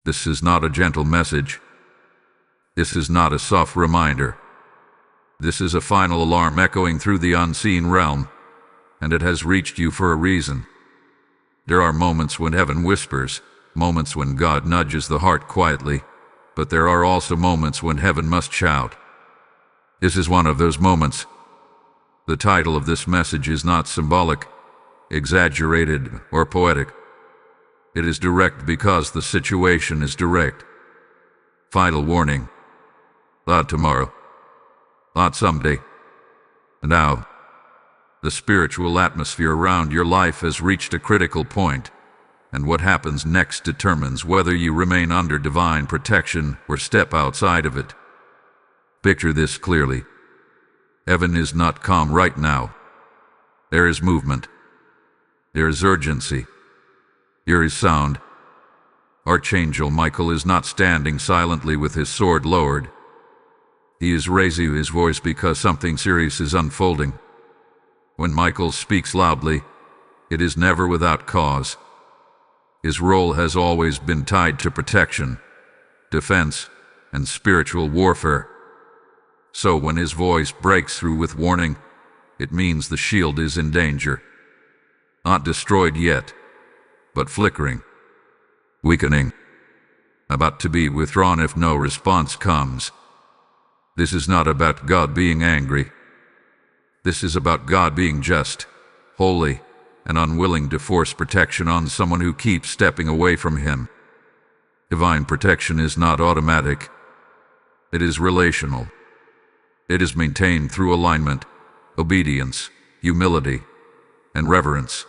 This is not a gentle message. This is not a soft reminder. This is a final alarm echoing through the unseen realm, and it has reached you for a reason. There are moments when heaven whispers, moments when God nudges the heart quietly, but there are also moments when heaven must shout. This is one of those moments. The title of this message is not symbolic, exaggerated, or poetic. It is direct because the situation is direct. Final warning. Not tomorrow. Not someday. Now. The spiritual atmosphere around your life has reached a critical point, and what happens next determines whether you remain under divine protection or step outside of it. Picture this clearly. Heaven is not calm right now. There is movement. There is urgency. There is sound. Archangel Michael is not standing silently with his sword lowered. He is raising his voice because something serious is unfolding. When Michael speaks loudly, it is never without cause. His role has always been tied to protection, defense, and spiritual warfare. So when his voice breaks through with warning, it means the shield is in danger. Not destroyed yet, but flickering, weakening, about to be withdrawn if no response comes. This is not about God being angry. This is about God being just, holy, and unwilling to force protection on someone who keeps stepping away from Him. Divine protection is not automatic. It is relational. It is maintained through alignment, obedience, humility, and reverence.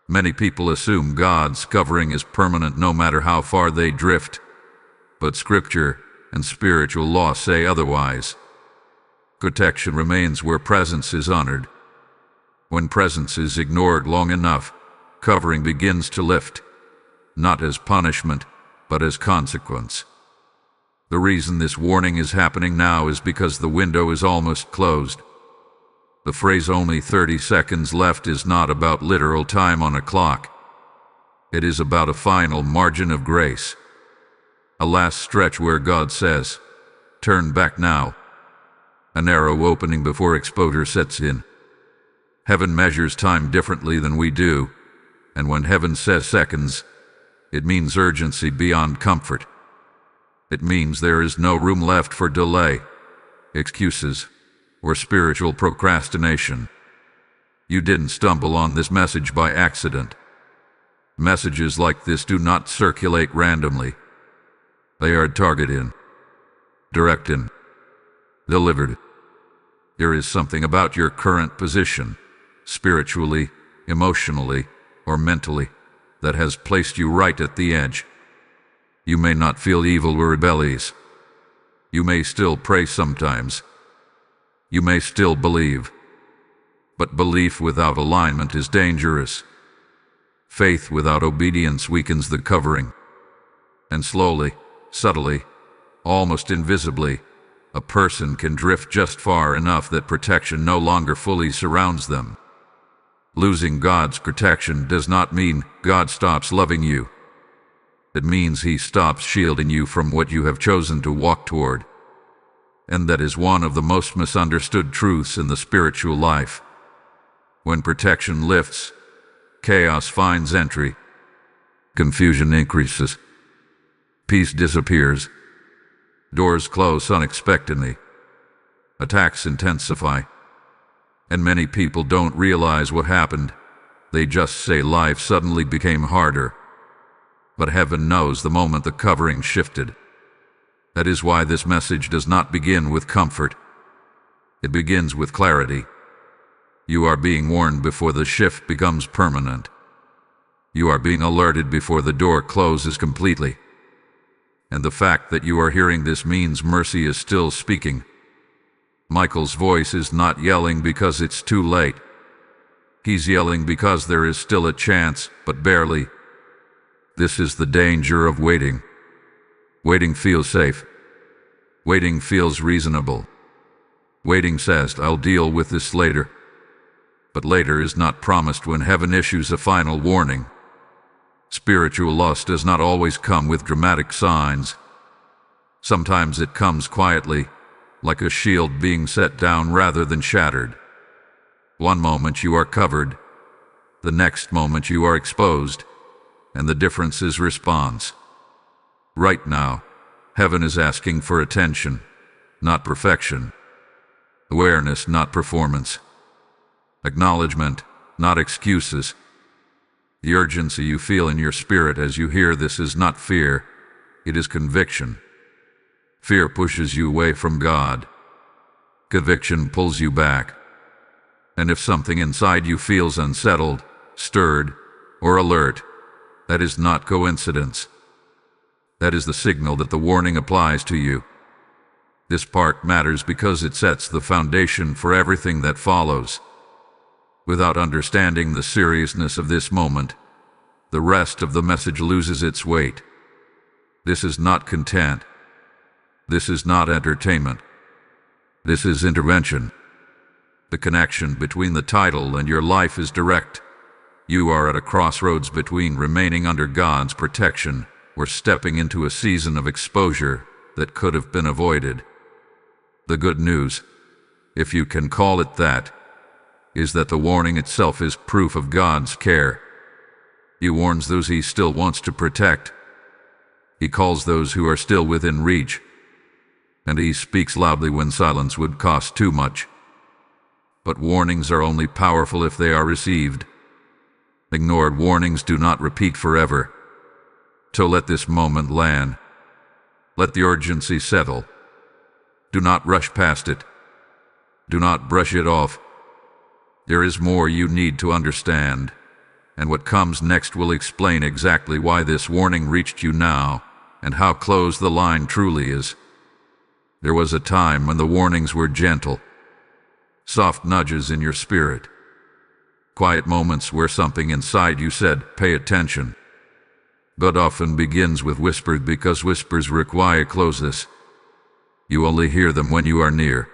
Many people assume God's covering is permanent no matter how far they drift, but Scripture and spiritual law say otherwise. Protection remains where presence is honored. When presence is ignored long enough, covering begins to lift, not as punishment, but as consequence. The reason this warning is happening now is because the window is almost closed. The phrase "only 30 seconds left" is not about literal time on a clock. It is about a final margin of grace. A last stretch where God says, "Turn back now." A narrow opening before exposure sets in. Heaven measures time differently than we do, and when heaven says seconds, it means urgency beyond comfort. It means there is no room left for delay, excuses, or spiritual procrastination. You didn't stumble on this message by accident. Messages like this do not circulate randomly. They are targeted, directed, delivered. There is something about your current position, spiritually, emotionally, or mentally, that has placed you right at the edge. You may not feel evil or rebellious. You may still pray sometimes. You may still believe. But belief without alignment is dangerous. Faith without obedience weakens the covering. And slowly, subtly, almost invisibly, a person can drift just far enough that protection no longer fully surrounds them. Losing God's protection does not mean God stops loving you. It means He stops shielding you from what you have chosen to walk toward. And that is one of the most misunderstood truths in the spiritual life. When protection lifts, chaos finds entry. Confusion increases. Peace disappears. Doors close unexpectedly. Attacks intensify. And many people don't realize what happened. They just say life suddenly became harder. But heaven knows the moment the covering shifted. That is why this message does not begin with comfort. It begins with clarity. You are being warned before the shift becomes permanent. You are being alerted before the door closes completely. And the fact that you are hearing this means mercy is still speaking. Michael's voice is not yelling because it's too late. He's yelling because there is still a chance, but barely. This is the danger of waiting. Waiting feels safe. Waiting feels reasonable. Waiting says, "I'll deal with this later." But later is not promised when heaven issues a final warning. Spiritual loss does not always come with dramatic signs. Sometimes it comes quietly, like a shield being set down rather than shattered. One moment you are covered, the next moment you are exposed, and the difference is response. Right now, heaven is asking for attention, not perfection. Awareness, not performance. Acknowledgement, not excuses. The urgency you feel in your spirit as you hear this is not fear, it is conviction. Fear pushes you away from God. Conviction pulls you back. And if something inside you feels unsettled, stirred, or alert, that is not coincidence. That is the signal that the warning applies to you. This part matters because it sets the foundation for everything that follows. Without understanding the seriousness of this moment, the rest of the message loses its weight. This is not content. This is not entertainment. This is intervention. The connection between the title and your life is direct. You are at a crossroads between remaining under God's protection or stepping into a season of exposure that could have been avoided. The good news, if you can call it that, is that the warning itself is proof of God's care. He warns those he still wants to protect. He calls those who are still within reach. And he speaks loudly when silence would cost too much. But warnings are only powerful if they are received. Ignored warnings do not repeat forever. So let this moment land. Let the urgency settle. Do not rush past it. Do not brush it off. There is more you need to understand, and what comes next will explain exactly why this warning reached you now, and how close the line truly is. There was a time when the warnings were gentle, soft nudges in your spirit, quiet moments where something inside you said, "Pay attention." But often begins with whispers because whispers require closeness. You only hear them when you are near.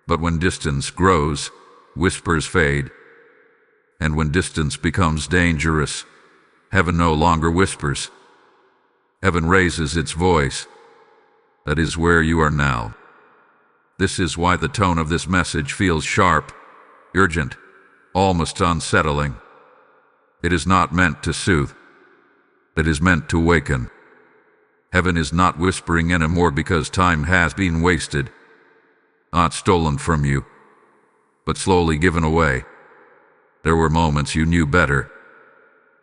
But when distance grows, whispers fade. And when distance becomes dangerous, heaven no longer whispers. Heaven raises its voice. That is where you are now. This is why the tone of this message feels sharp, urgent, almost unsettling. It is not meant to soothe. It is meant to awaken. Heaven is not whispering anymore because time has been wasted, not stolen from you, but slowly given away. There were moments you knew better,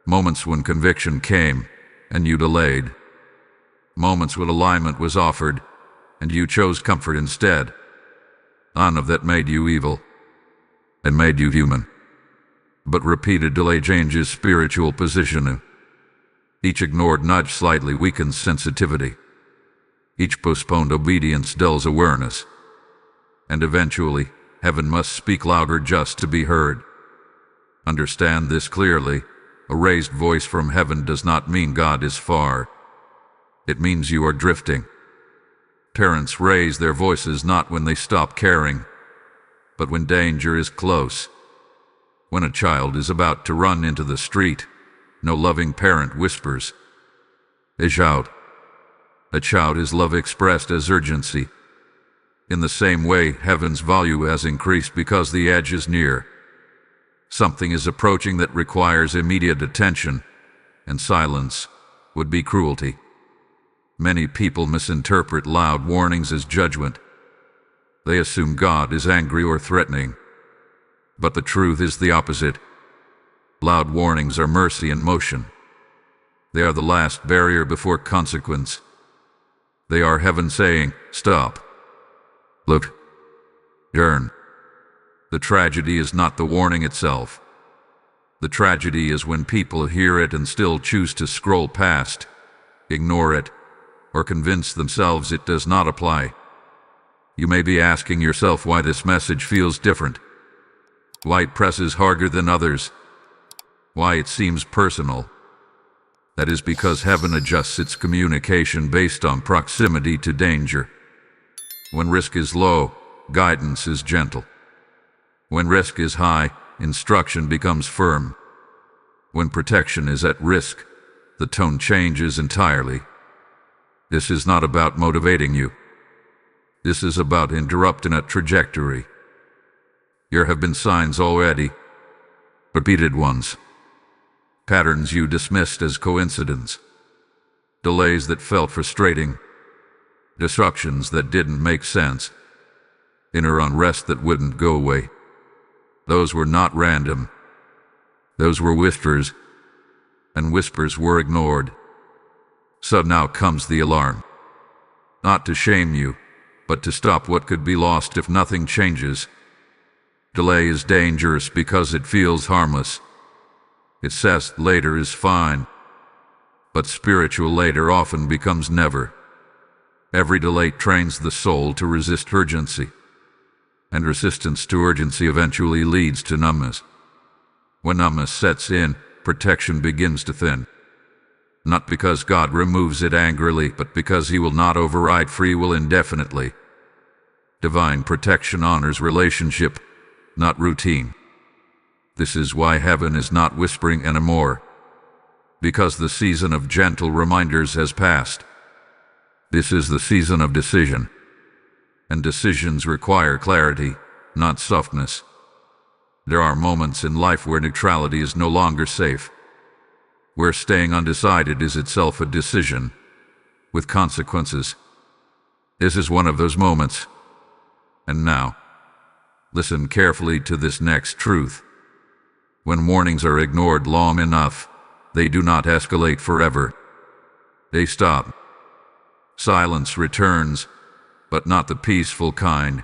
moments when conviction came and you delayed, moments when alignment was offered and you chose comfort instead. None of that made you evil. It made you human. But repeated delay changes spiritual position. Each ignored nudge slightly weakens sensitivity. Each postponed obedience dulls awareness. And eventually, heaven must speak louder just to be heard. Understand this clearly. A raised voice from heaven does not mean God is far. It means you are drifting. Parents raise their voices not when they stop caring, but when danger is close. When a child is about to run into the street, no loving parent whispers. They shout. A shout is love expressed as urgency. In the same way, heaven's value has increased because the edge is near. Something is approaching that requires immediate attention, and silence would be cruelty. Many people misinterpret loud warnings as judgment. They assume God is angry or threatening. But the truth is the opposite. Loud warnings are mercy in motion. They are the last barrier before consequence. They are heaven saying, "Stop. Look. Turn." The tragedy is not the warning itself. The tragedy is when people hear it and still choose to scroll past, ignore it, or convince themselves it does not apply. You may be asking yourself why this message feels different, why it presses harder than others, why it seems personal. That is because heaven adjusts its communication based on proximity to danger. When risk is low, guidance is gentle. When risk is high, instruction becomes firm. When protection is at risk, the tone changes entirely. This is not about motivating you. This is about interrupting a trajectory. There have been signs already, repeated ones, patterns you dismissed as coincidence, delays that felt frustrating, disruptions that didn't make sense, inner unrest that wouldn't go away. Those were not random. Those were whispers, and whispers were ignored. So now comes the alarm. Not to shame you, but to stop what could be lost if nothing changes. Delay is dangerous because it feels harmless. It says later is fine, but spiritual later often becomes never. Every delay trains the soul to resist urgency, and resistance to urgency eventually leads to numbness. When numbness sets in, protection begins to thin. Not because God removes it angrily, but because He will not override free will indefinitely. Divine protection honors relationship, not routine. This is why heaven is not whispering anymore, because the season of gentle reminders has passed. This is the season of decision, and decisions require clarity, not softness. There are moments in life where neutrality is no longer safe, where staying undecided is itself a decision, with consequences. This is one of those moments. And now, listen carefully to this next truth. When warnings are ignored long enough, they do not escalate forever. They stop. Silence returns, but not the peaceful kind.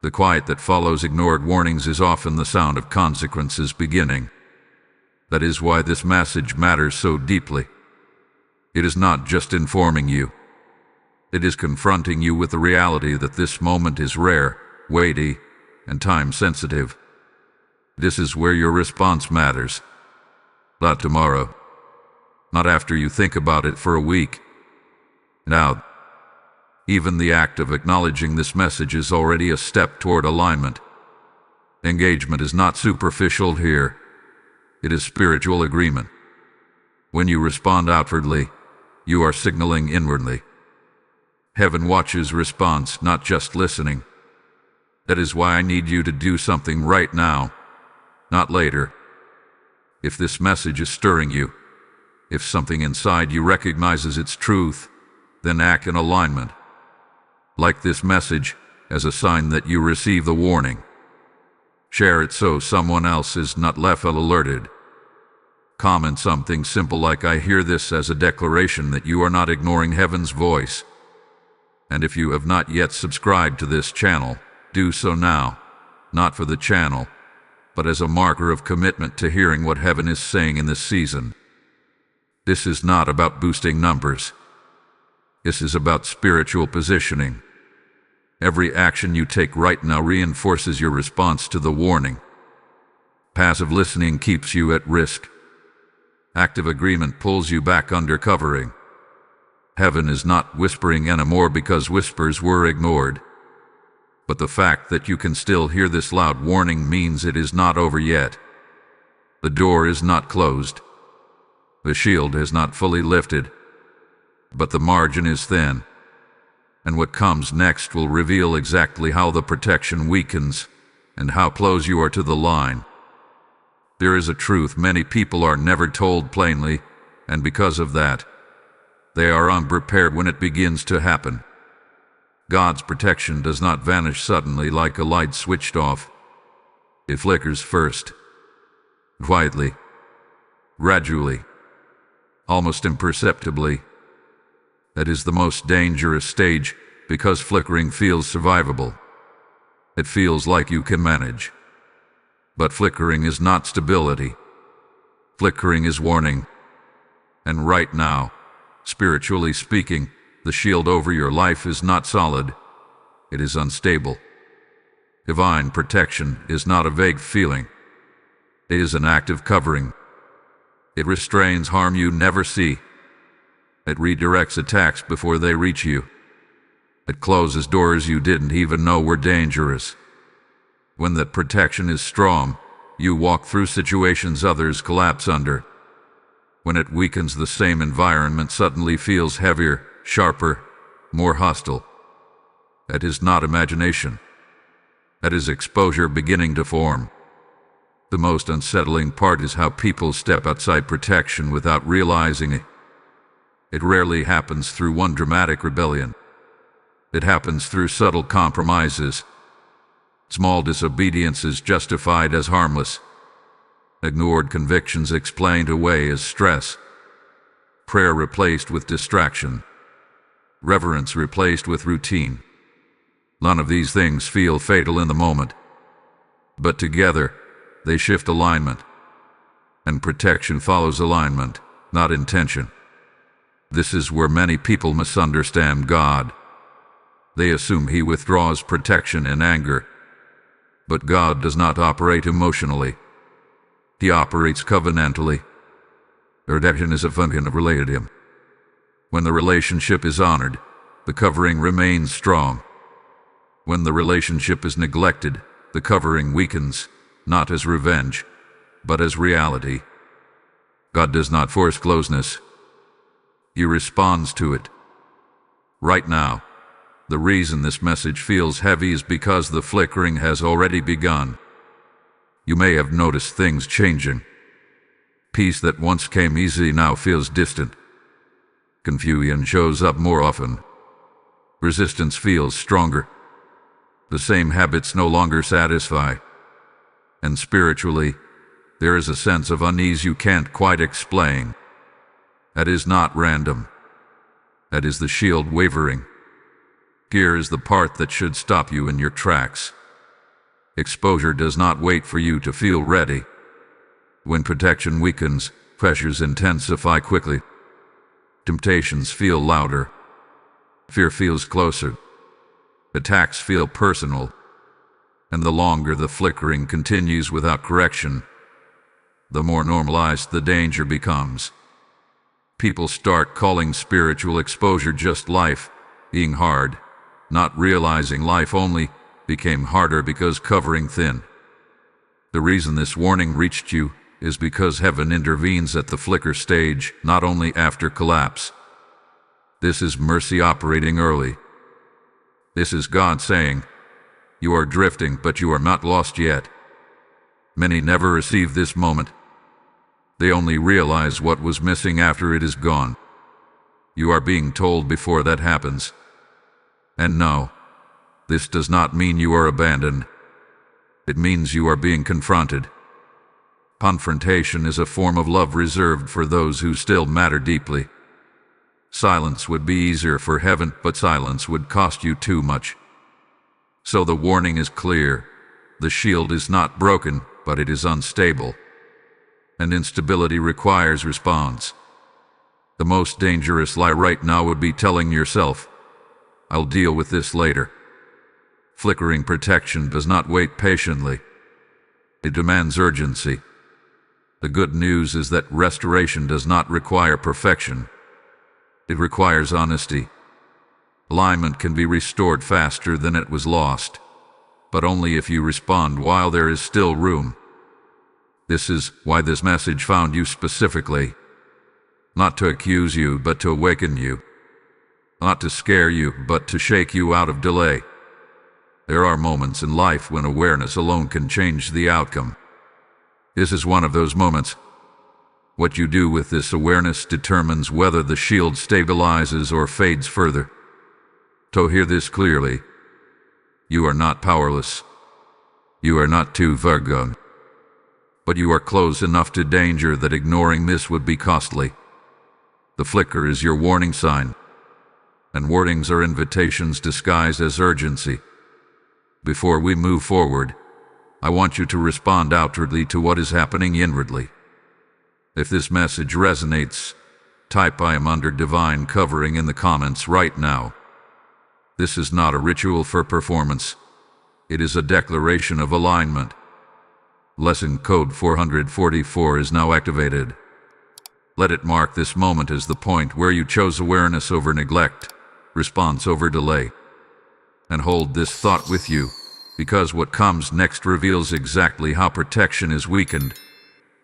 The quiet that follows ignored warnings is often the sound of consequences beginning. That is why this message matters so deeply. It is not just informing you. It is confronting you with the reality that this moment is rare, weighty, and time-sensitive. This is where your response matters. Not tomorrow. Not after you think about it for a week. Now, even the act of acknowledging this message is already a step toward alignment. Engagement is not superficial here. It is spiritual agreement. When you respond outwardly, you are signaling inwardly. Heaven watches response, not just listening. That is why I need you to do something right now, not later. If this message is stirring you, if something inside you recognizes its truth, then act in alignment. Like this message as a sign that you receive the warning. Share it so someone else is not left alerted. Comment something simple like "I hear this" as a declaration that you are not ignoring heaven's voice. And if you have not yet subscribed to this channel, do so now, not for the channel, but as a marker of commitment to hearing what heaven is saying in this season. This is not about boosting numbers. This is about spiritual positioning. Every action you take right now reinforces your response to the warning. Passive listening keeps you at risk. Active agreement pulls you back under covering. Heaven is not whispering anymore because whispers were ignored. But the fact that you can still hear this loud warning means it is not over yet. The door is not closed. The shield is not fully lifted. But the margin is thin. And what comes next will reveal exactly how the protection weakens and how close you are to the line. There is a truth many people are never told plainly, and because of that, they are unprepared when it begins to happen. God's protection does not vanish suddenly like a light switched off. It flickers first, quietly, gradually, almost imperceptibly. That is the most dangerous stage because flickering feels survivable. It feels like you can manage. But flickering is not stability. Flickering is warning. And right now, spiritually speaking, the shield over your life is not solid. It is unstable. Divine protection is not a vague feeling. It is an active covering. It restrains harm you never see. It redirects attacks before they reach you. It closes doors you didn't even know were dangerous. When that protection is strong, you walk through situations others collapse under. When it weakens, the same environment suddenly feels heavier, sharper, more hostile. That is not imagination. That is exposure beginning to form. The most unsettling part is how people step outside protection without realizing it. It rarely happens through one dramatic rebellion. It happens through subtle compromises. Small disobediences justified as harmless. Ignored convictions explained away as stress. Prayer replaced with distraction. Reverence replaced with routine. None of these things feel fatal in the moment, but together they shift alignment. And protection follows alignment, not intention. This is where many people misunderstand God. They assume He withdraws protection in anger. But God does not operate emotionally. He operates covenantally. Redemption is a function of related Him. When the relationship is honored, the covering remains strong. When the relationship is neglected, the covering weakens, not as revenge, but as reality. God does not force closeness. He responds to it. Right now, the reason this message feels heavy is because the flickering has already begun. You may have noticed things changing. Peace that once came easy now feels distant. Confusion shows up more often. Resistance feels stronger. The same habits no longer satisfy. And spiritually, there is a sense of unease you can't quite explain. That is not random. That is the shield wavering. Fear is the part that should stop you in your tracks. Exposure does not wait for you to feel ready. When protection weakens, pressures intensify quickly. Temptations feel louder. Fear feels closer. Attacks feel personal. And the longer the flickering continues without correction, the more normalized the danger becomes. People start calling spiritual exposure just life being hard, not realizing life only became harder because covering thin. The reason this warning reached you is because heaven intervenes at the flicker stage, not only after collapse. This is mercy operating early. This is God saying, "You are drifting, but you are not lost yet." Many never receive this moment. They only realize what was missing after it is gone. You are being told before that happens. And no, this does not mean you are abandoned. It means you are being confronted. Confrontation is a form of love reserved for those who still matter deeply. Silence would be easier for heaven, but silence would cost you too much. So the warning is clear. The shield is not broken, but it is unstable. And instability requires response. The most dangerous lie right now would be telling yourself, "I'll deal with this later." Flickering protection does not wait patiently. It demands urgency. The good news is that restoration does not require perfection. It requires honesty. Alignment can be restored faster than it was lost, but only if you respond while there is still room. This is why this message found you specifically. Not to accuse you, but to awaken you. Not to scare you, but to shake you out of delay. There are moments in life when awareness alone can change the outcome. This is one of those moments. What you do with this awareness determines whether the shield stabilizes or fades further. So hear this clearly. You are not powerless. You are not too far gone. But you are close enough to danger that ignoring this would be costly. The flicker is your warning sign, and warnings are invitations disguised as urgency. Before we move forward, I want you to respond outwardly to what is happening inwardly. If this message resonates, type "I am under divine covering" in the comments right now. This is not a ritual for performance. It is a declaration of alignment. Lesson code 444 is now activated. Let it mark this moment as the point where you chose awareness over neglect, response over delay. And hold this thought with you, because what comes next reveals exactly how protection is weakened,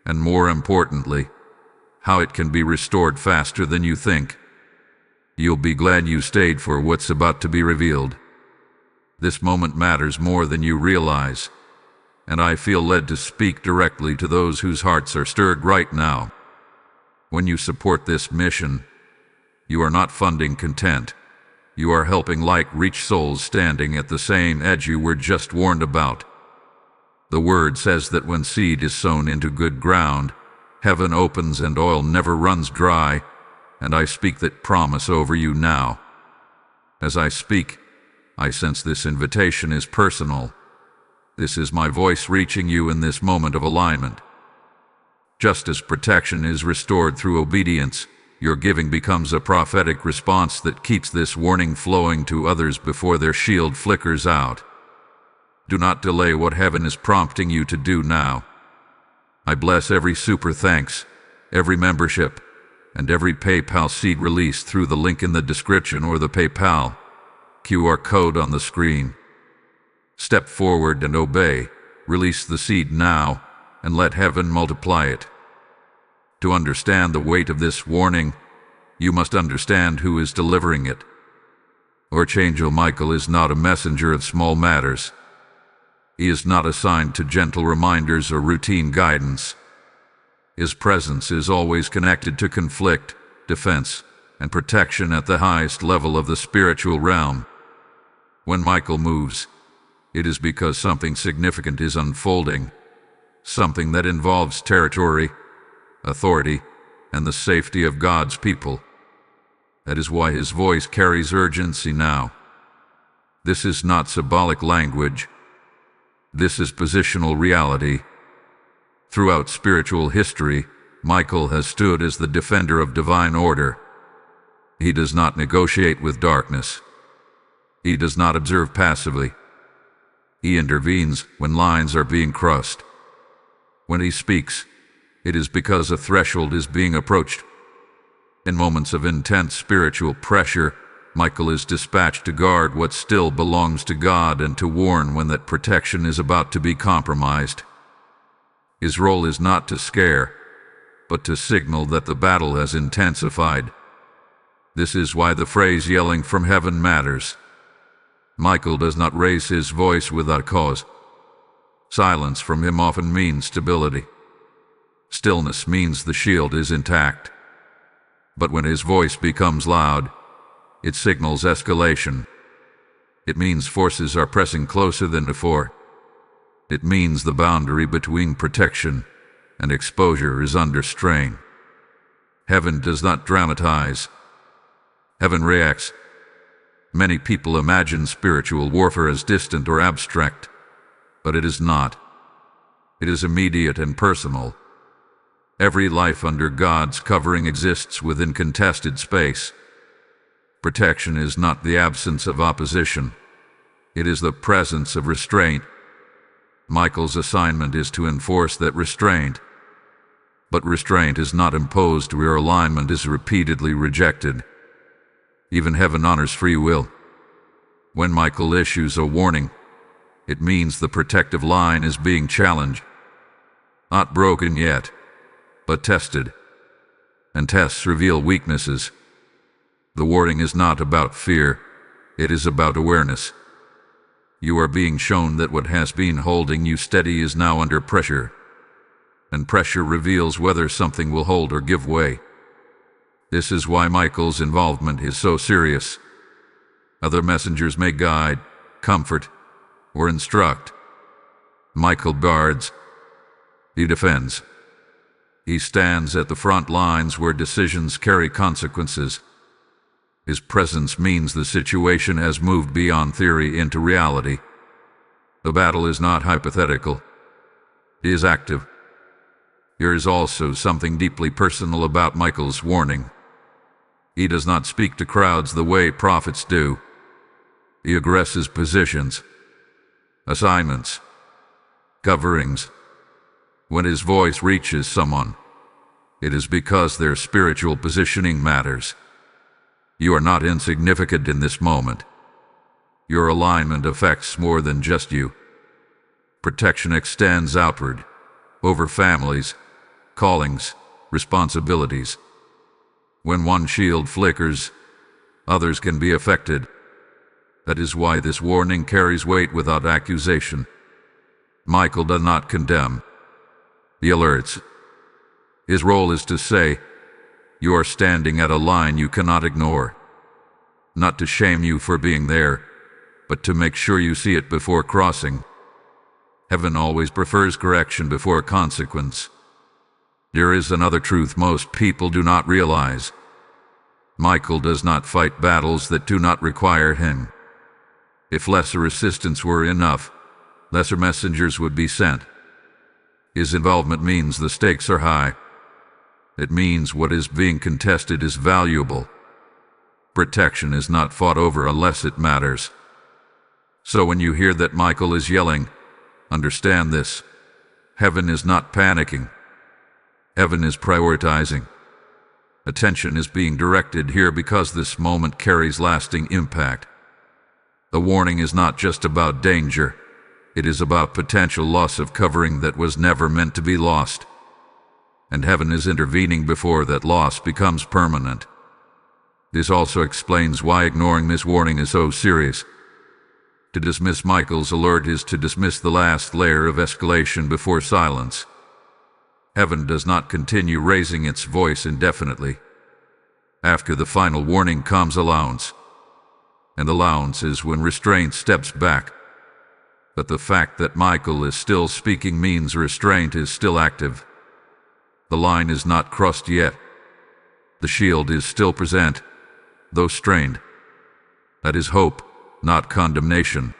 and more importantly, how it can be restored faster than you think. You'll be glad you stayed for what's about to be revealed. This moment matters more than you realize, and I feel led to speak directly to those whose hearts are stirred right now. When you support this mission, you are not funding content. You are helping light reach souls standing at the same edge you were just warned about. The word says that when seed is sown into good ground, heaven opens and oil never runs dry, and I speak that promise over you now. As I speak, I sense this invitation is personal. This is my voice reaching you in this moment of alignment. Just as protection is restored through obedience, your giving becomes a prophetic response that keeps this warning flowing to others before their shield flickers out. Do not delay what heaven is prompting you to do now. I bless every super thanks, every membership, and every PayPal seed released through the link in the description or the PayPal QR code on the screen. Step forward and obey. Release the seed now, and let heaven multiply it. To understand the weight of this warning, you must understand who is delivering it. Archangel Michael is not a messenger of small matters. He is not assigned to gentle reminders or routine guidance. His presence is always connected to conflict, defense, and protection at the highest level of the spiritual realm. When Michael moves, it is because something significant is unfolding, something that involves territory, authority, and the safety of God's people. That is why his voice carries urgency now. This is not symbolic language. This is positional reality. Throughout spiritual history, Michael has stood as the defender of divine order. He does not negotiate with darkness. He does not observe passively. He intervenes when lines are being crossed. When he speaks, it is because a threshold is being approached. In moments of intense spiritual pressure, Michael is dispatched to guard what still belongs to God and to warn when that protection is about to be compromised. His role is not to scare, but to signal that the battle has intensified. This is why the phrase "yelling from heaven" matters. Michael does not raise his voice without cause. Silence from him often means stability. Stillness means the shield is intact. But when his voice becomes loud, it signals escalation. It means forces are pressing closer than before. It means the boundary between protection and exposure is under strain. Heaven does not dramatize. Heaven reacts. Many people imagine spiritual warfare as distant or abstract, but it is not. It is immediate and personal. Every life under God's covering exists within contested space. Protection is not the absence of opposition. It is the presence of restraint. Michael's assignment is to enforce that restraint. But restraint is not imposed where alignment is repeatedly rejected. Even heaven honors free will. When Michael issues a warning, it means the protective line is being challenged. Not broken yet, but tested. And tests reveal weaknesses. The warning is not about fear, it is about awareness. You are being shown that what has been holding you steady is now under pressure. And pressure reveals whether something will hold or give way. This is why Michael's involvement is so serious. Other messengers may guide, comfort, or instruct. Michael guards. He defends. He stands at the front lines where decisions carry consequences. His presence means the situation has moved beyond theory into reality. The battle is not hypothetical. It is active. There is also something deeply personal about Michael's warning. He does not speak to crowds the way prophets do. He addresses positions, assignments, coverings. When his voice reaches someone, it is because their spiritual positioning matters. You are not insignificant in this moment. Your alignment affects more than just you. Protection extends outward, over families, callings, responsibilities. When one shield flickers, others can be affected. That is why this warning carries weight without accusation. Michael does not condemn. He alerts. His role is to say, you are standing at a line you cannot ignore. Not to shame you for being there, but to make sure you see it before crossing. Heaven always prefers correction before consequence. There is another truth most people do not realize. Michael does not fight battles that do not require him. If lesser assistance were enough, lesser messengers would be sent. His involvement means the stakes are high. It means what is being contested is valuable. Protection is not fought over unless it matters. So when you hear that Michael is yelling, understand this. Heaven is not panicking. Heaven is prioritizing. Attention is being directed here because this moment carries lasting impact. The warning is not just about danger. It is about potential loss of covering that was never meant to be lost. And heaven is intervening before that loss becomes permanent. This also explains why ignoring this warning is so serious. To dismiss Michael's alert is to dismiss the last layer of escalation before silence. Heaven does not continue raising its voice indefinitely. After the final warning comes allowance. And allowance is when restraint steps back. But the fact that Michael is still speaking means restraint is still active. The line is not crossed yet. The shield is still present, though strained. That is hope, not condemnation.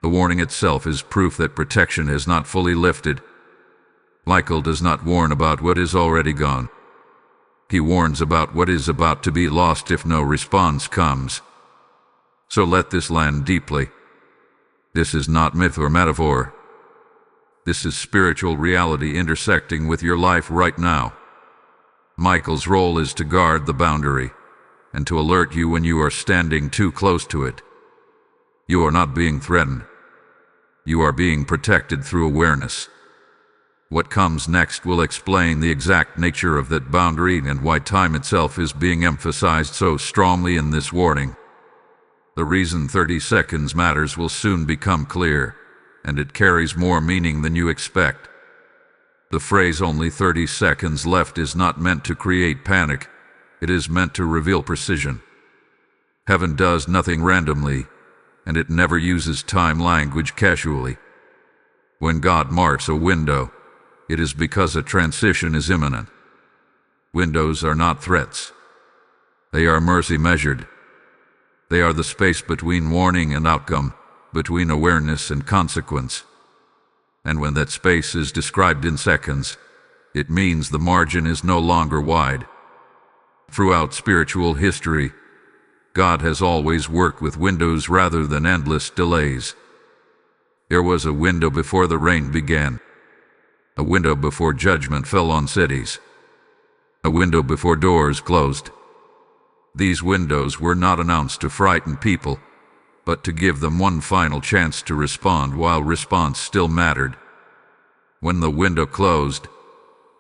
The warning itself is proof that protection has not fully lifted. Michael does not warn about what is already gone. He warns about what is about to be lost if no response comes. So let this land deeply. This is not myth or metaphor. This is spiritual reality intersecting with your life right now. Michael's role is to guard the boundary and to alert you when you are standing too close to it. You are not being threatened. You are being protected through awareness. What comes next will explain the exact nature of that boundary and why time itself is being emphasized so strongly in this warning. The reason 30 seconds matters will soon become clear, and it carries more meaning than you expect. The phrase "only 30 seconds left" is not meant to create panic. It is meant to reveal precision. Heaven does nothing randomly, and it never uses time language casually. When God marks a window, it is because a transition is imminent. Windows are not threats. They are mercy measured. They are the space between warning and outcome, between awareness and consequence. And when that space is described in seconds, it means the margin is no longer wide. Throughout spiritual history, God has always worked with windows rather than endless delays. There was a window before the rain began. A window before judgment fell on cities. A window before doors closed. These windows were not announced to frighten people, but to give them one final chance to respond while response still mattered. When the window closed,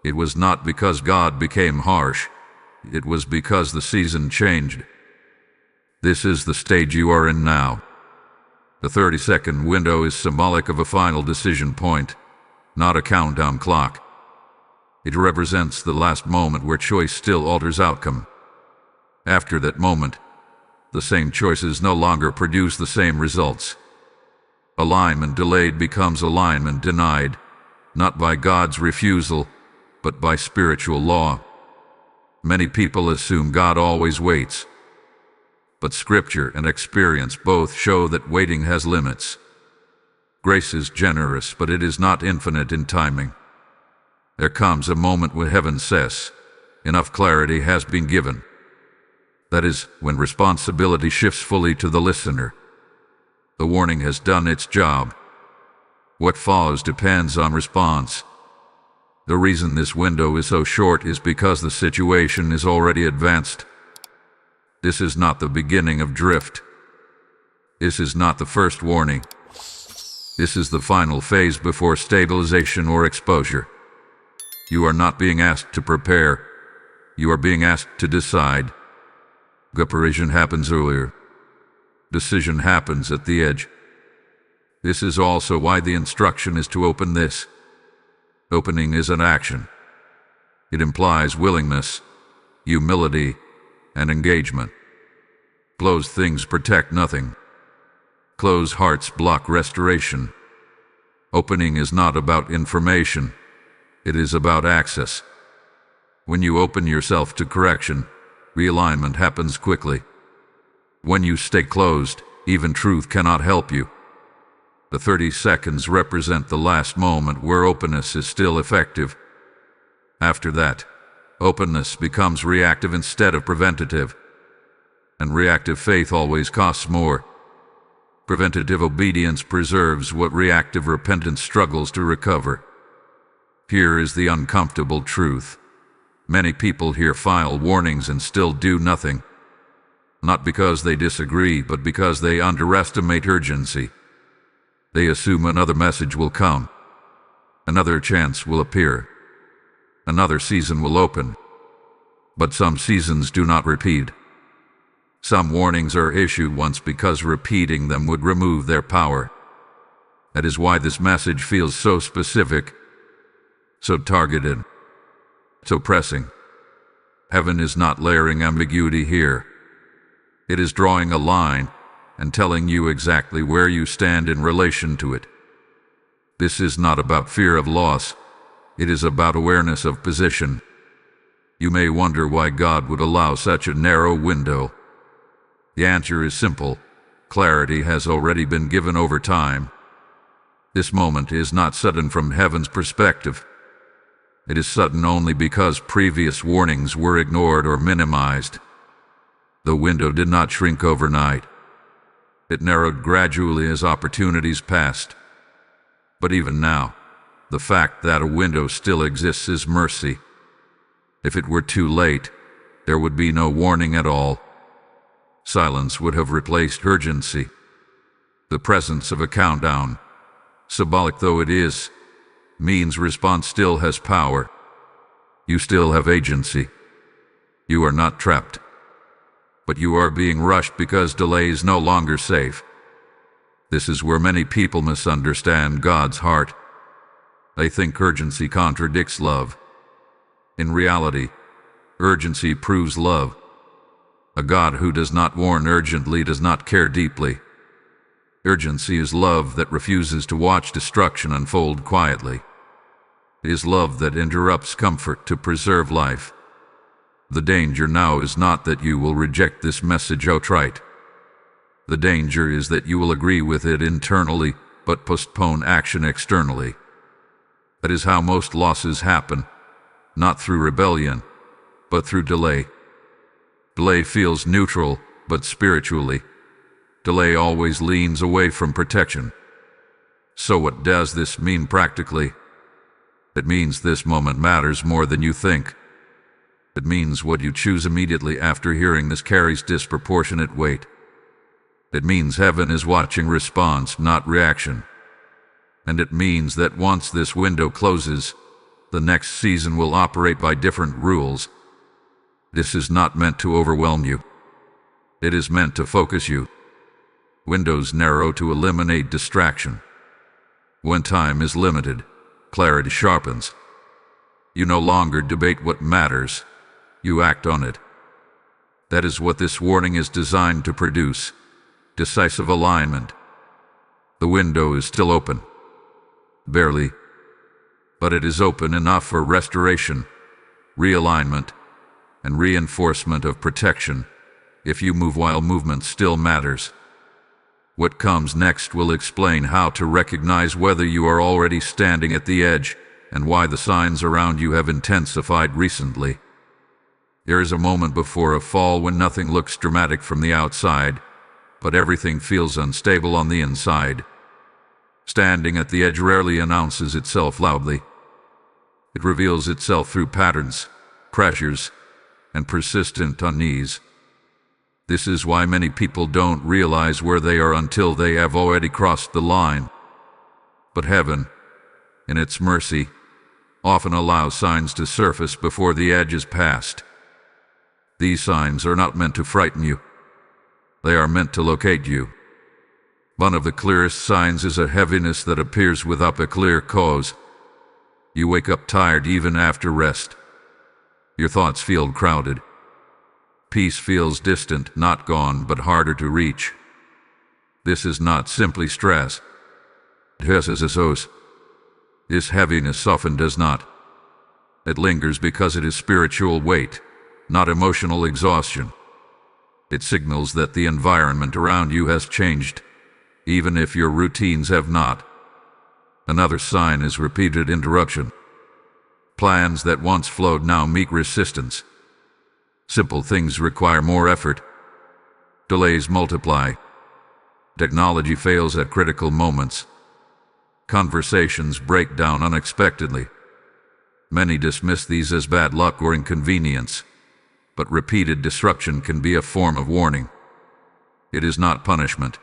it was not because God became harsh. It was because the season changed. This is the stage you are in now. The 30-second window is symbolic of a final decision point, not a countdown clock. It represents the last moment where choice still alters outcome. After that moment, the same choices no longer produce the same results. Alignment delayed becomes alignment denied, not by God's refusal, but by spiritual law. Many people assume God always waits. But Scripture and experience both show that waiting has limits. Grace is generous, but it is not infinite in timing. There comes a moment when heaven says, enough clarity has been given. That is, when responsibility shifts fully to the listener. The warning has done its job. What follows depends on response. The reason this window is so short is because the situation is already advanced. This is not the beginning of drift. This is not the first warning. This is the final phase before stabilization or exposure. You are not being asked to prepare. You are being asked to decide. Preparation happens earlier. Decision happens at the edge. This is also why the instruction is to open this. Opening is an action. It implies willingness, humility, and engagement. Closed things protect nothing. Closed hearts block restoration. Opening is not about information. It is about access. When you open yourself to correction, realignment happens quickly. When you stay closed, even truth cannot help you. The 30 seconds represent the last moment where openness is still effective. After that, openness becomes reactive instead of preventative. And reactive faith always costs more. Preventative obedience preserves what reactive repentance struggles to recover. Here is the uncomfortable truth. Many people hear file warnings and still do nothing. Not because they disagree, but because they underestimate urgency. They assume another message will come. Another chance will appear. Another season will open. But some seasons do not repeat. Some warnings are issued once because repeating them would remove their power. That is why this message feels so specific, so targeted, so pressing. Heaven is not layering ambiguity here. It is drawing a line and telling you exactly where you stand in relation to it. This is not about fear of loss. It is about awareness of position. You may wonder why God would allow such a narrow window. The answer is simple. Clarity has already been given over time. This moment is not sudden from heaven's perspective. It is sudden only because previous warnings were ignored or minimized. The window did not shrink overnight. It narrowed gradually as opportunities passed. But even now, the fact that a window still exists is mercy. If it were too late, there would be no warning at all. Silence would have replaced urgency. The presence of a countdown, symbolic though it is, means response still has power. You still have agency. You are not trapped. But you are being rushed because delay is no longer safe. This is where many people misunderstand God's heart. They think urgency contradicts love. In reality, urgency proves love. A God who does not warn urgently does not care deeply. Urgency is love that refuses to watch destruction unfold quietly. It is love that interrupts comfort to preserve life. The danger now is not that you will reject this message outright. The danger is that you will agree with it internally, but postpone action externally. That is how most losses happen, not through rebellion, but through delay. Delay feels neutral, but spiritually, delay always leans away from protection. So what does this mean practically? It means this moment matters more than you think. It means what you choose immediately after hearing this carries disproportionate weight. It means heaven is watching response, not reaction. And it means that once this window closes, the next season will operate by different rules. This is not meant to overwhelm you. It is meant to focus you. Windows narrow to eliminate distraction. When time is limited, clarity sharpens. You no longer debate what matters. You act on it. That is what this warning is designed to produce. Decisive alignment. The window is still open. Barely. But it is open enough for restoration, realignment, and reinforcement of protection, if you move while movement still matters. What comes next will explain how to recognize whether you are already standing at the edge and why the signs around you have intensified recently. There is a moment before a fall when nothing looks dramatic from the outside, but everything feels unstable on the inside. Standing at the edge rarely announces itself loudly. It reveals itself through patterns, pressures, and persistent unease. This is why many people don't realize where they are until they have already crossed the line. But heaven, in its mercy, often allows signs to surface before the edge is passed. These signs are not meant to frighten you. They are meant to locate you. One of the clearest signs is a heaviness that appears without a clear cause. You wake up tired even after rest. Your thoughts feel crowded. Peace feels distant, not gone, but harder to reach. This is not simply stress. This heaviness often does not. It lingers because it is spiritual weight, not emotional exhaustion. It signals that the environment around you has changed, even if your routines have not. Another sign is repeated interruption. Plans that once flowed now meet resistance. Simple things require more effort. Delays multiply. Technology fails at critical moments. Conversations break down unexpectedly. Many dismiss these as bad luck or inconvenience, but repeated disruption can be a form of warning. It is not punishment.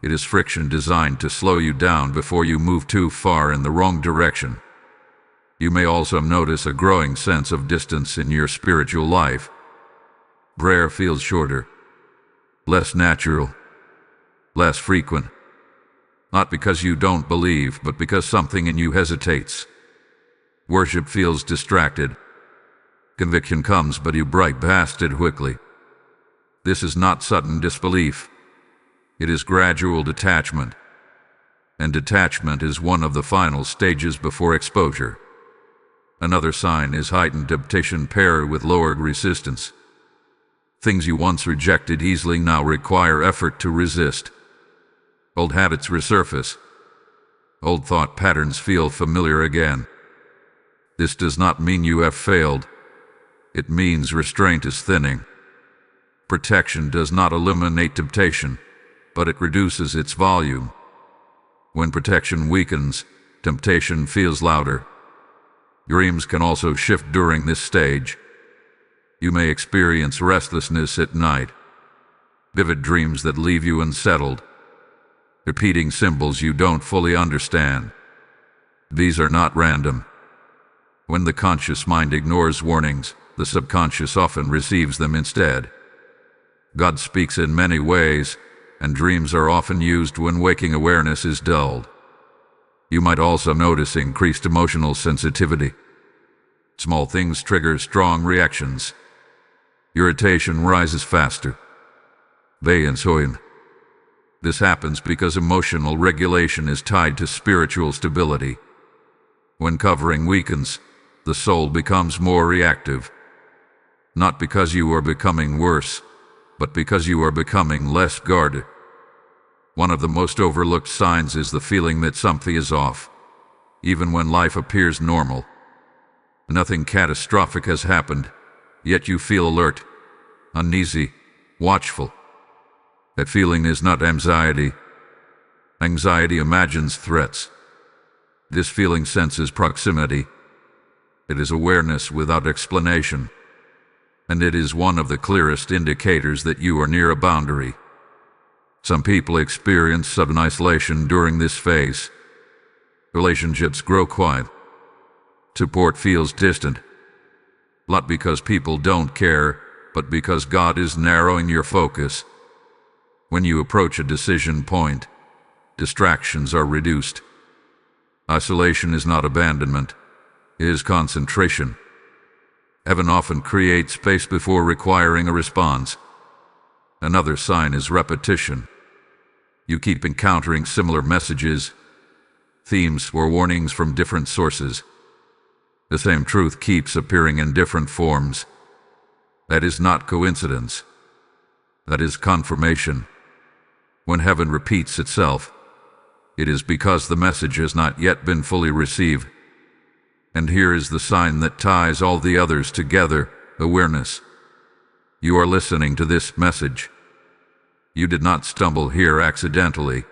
It is friction designed to slow you down before you move too far in the wrong direction. You may also notice a growing sense of distance in your spiritual life. Prayer feels shorter, less natural, less frequent. Not because you don't believe, but because something in you hesitates. Worship feels distracted. Conviction comes, but you bright past it quickly. This is not sudden disbelief. It is gradual detachment. And detachment is one of the final stages before exposure. Another sign is heightened temptation paired with lowered resistance. Things you once rejected easily now require effort to resist. Old habits resurface. Old thought patterns feel familiar again. This does not mean you have failed. It means restraint is thinning. Protection does not eliminate temptation, but it reduces its volume. When protection weakens, temptation feels louder. Dreams can also shift during this stage. You may experience restlessness at night, vivid dreams that leave you unsettled, repeating symbols you don't fully understand. These are not random. When the conscious mind ignores warnings, the subconscious often receives them instead. God speaks in many ways, and dreams are often used when waking awareness is dulled. You might also notice increased emotional sensitivity. Small things trigger strong reactions. Irritation rises faster. This happens because emotional regulation is tied to spiritual stability. When covering weakens, the soul becomes more reactive. Not because you are becoming worse, but because you are becoming less guarded. One of the most overlooked signs is the feeling that something is off, even when life appears normal. Nothing catastrophic has happened, yet you feel alert, uneasy, watchful. That feeling is not anxiety. Anxiety imagines threats. This feeling senses proximity. It is awareness without explanation, and it is one of the clearest indicators that you are near a boundary. Some people experience sudden isolation during this phase. Relationships grow quiet. Support feels distant. Not because people don't care, but because God is narrowing your focus. When you approach a decision point, distractions are reduced. Isolation is not abandonment, it is concentration. Heaven often creates space before requiring a response. Another sign is repetition. You keep encountering similar messages, themes or warnings from different sources. The same truth keeps appearing in different forms. That is not coincidence. That is confirmation. When heaven repeats itself, it is because the message has not yet been fully received. And here is the sign that ties all the others together: awareness. You are listening to this message. You did not stumble here accidentally.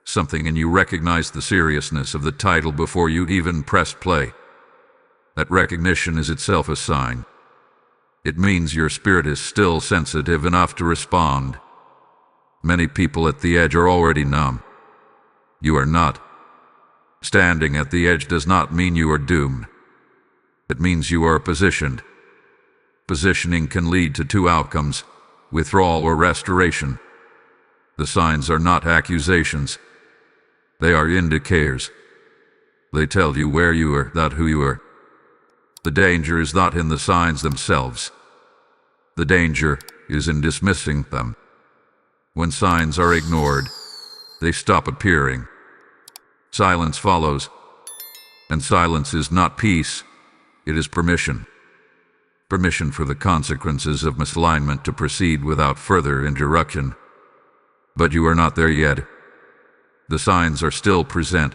Something in you recognized the seriousness of the title before you even pressed play. That recognition is itself a sign. It means your spirit is still sensitive enough to respond. Many people at the edge are already numb. You are not. Standing at the edge does not mean you are doomed. It means you are positioned. Positioning can lead to two outcomes: withdrawal or restoration. The signs are not accusations. They are indicators. They tell you where you are, not who you are. The danger is not in the signs themselves. The danger is in dismissing them. When signs are ignored, they stop appearing. Silence follows. And silence is not peace, it is permission. Permission for the consequences of misalignment to proceed without further interruption. But you are not there yet. The signs are still present.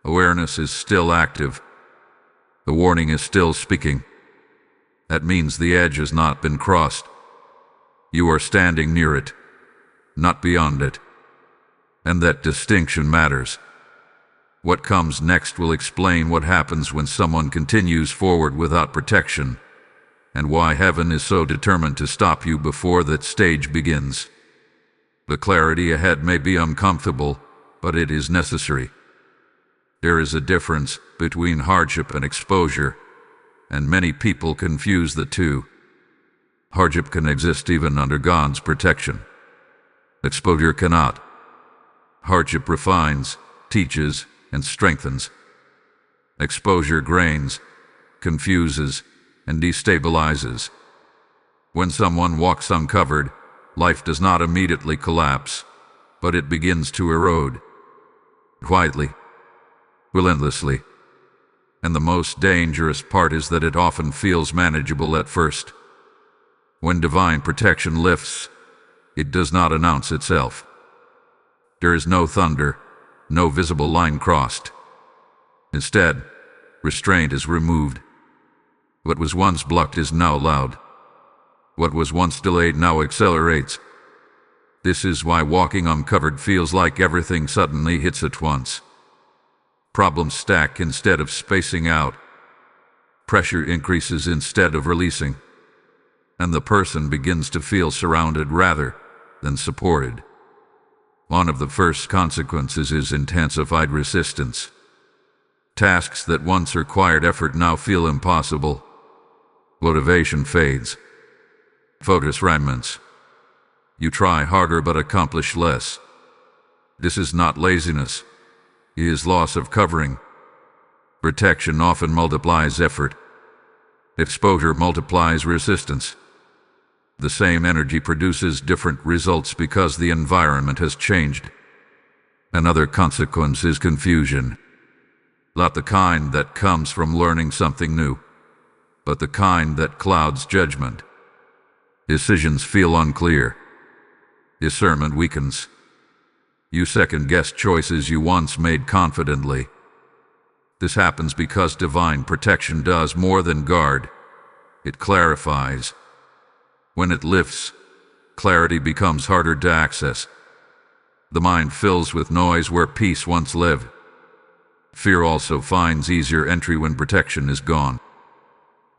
Awareness is still active. The warning is still speaking. That means the edge has not been crossed. You are standing near it, not beyond it. And that distinction matters. What comes next will explain what happens when someone continues forward without protection, and why heaven is so determined to stop you before that stage begins. The clarity ahead may be uncomfortable, but it is necessary. There is a difference between hardship and exposure, and many people confuse the two. Hardship can exist even under God's protection. Exposure cannot. Hardship refines, teaches, and strengthens. Exposure grains, confuses, and destabilizes. When someone walks uncovered, life does not immediately collapse, but it begins to erode. Quietly, relentlessly. And the most dangerous part is that it often feels manageable at first. When divine protection lifts, it does not announce itself. There is no thunder, no visible line crossed. Instead, restraint is removed. What was once blocked is now loud. What was once delayed now accelerates. This is why walking uncovered feels like everything suddenly hits at once. Problems stack instead of spacing out. Pressure increases instead of releasing. And the person begins to feel surrounded rather than supported. One of the first consequences is intensified resistance. Tasks that once required effort now feel impossible. Motivation fades. Focus fragments. You try harder but accomplish less. This is not laziness. It is loss of covering. Protection often multiplies effort. Exposure multiplies resistance. The same energy produces different results because the environment has changed. Another consequence is confusion. Not the kind that comes from learning something new, but the kind that clouds judgment. Decisions feel unclear. Discernment weakens. You second-guess choices you once made confidently. This happens because divine protection does more than guard. It clarifies. When it lifts, clarity becomes harder to access. The mind fills with noise where peace once lived. Fear also finds easier entry when protection is gone.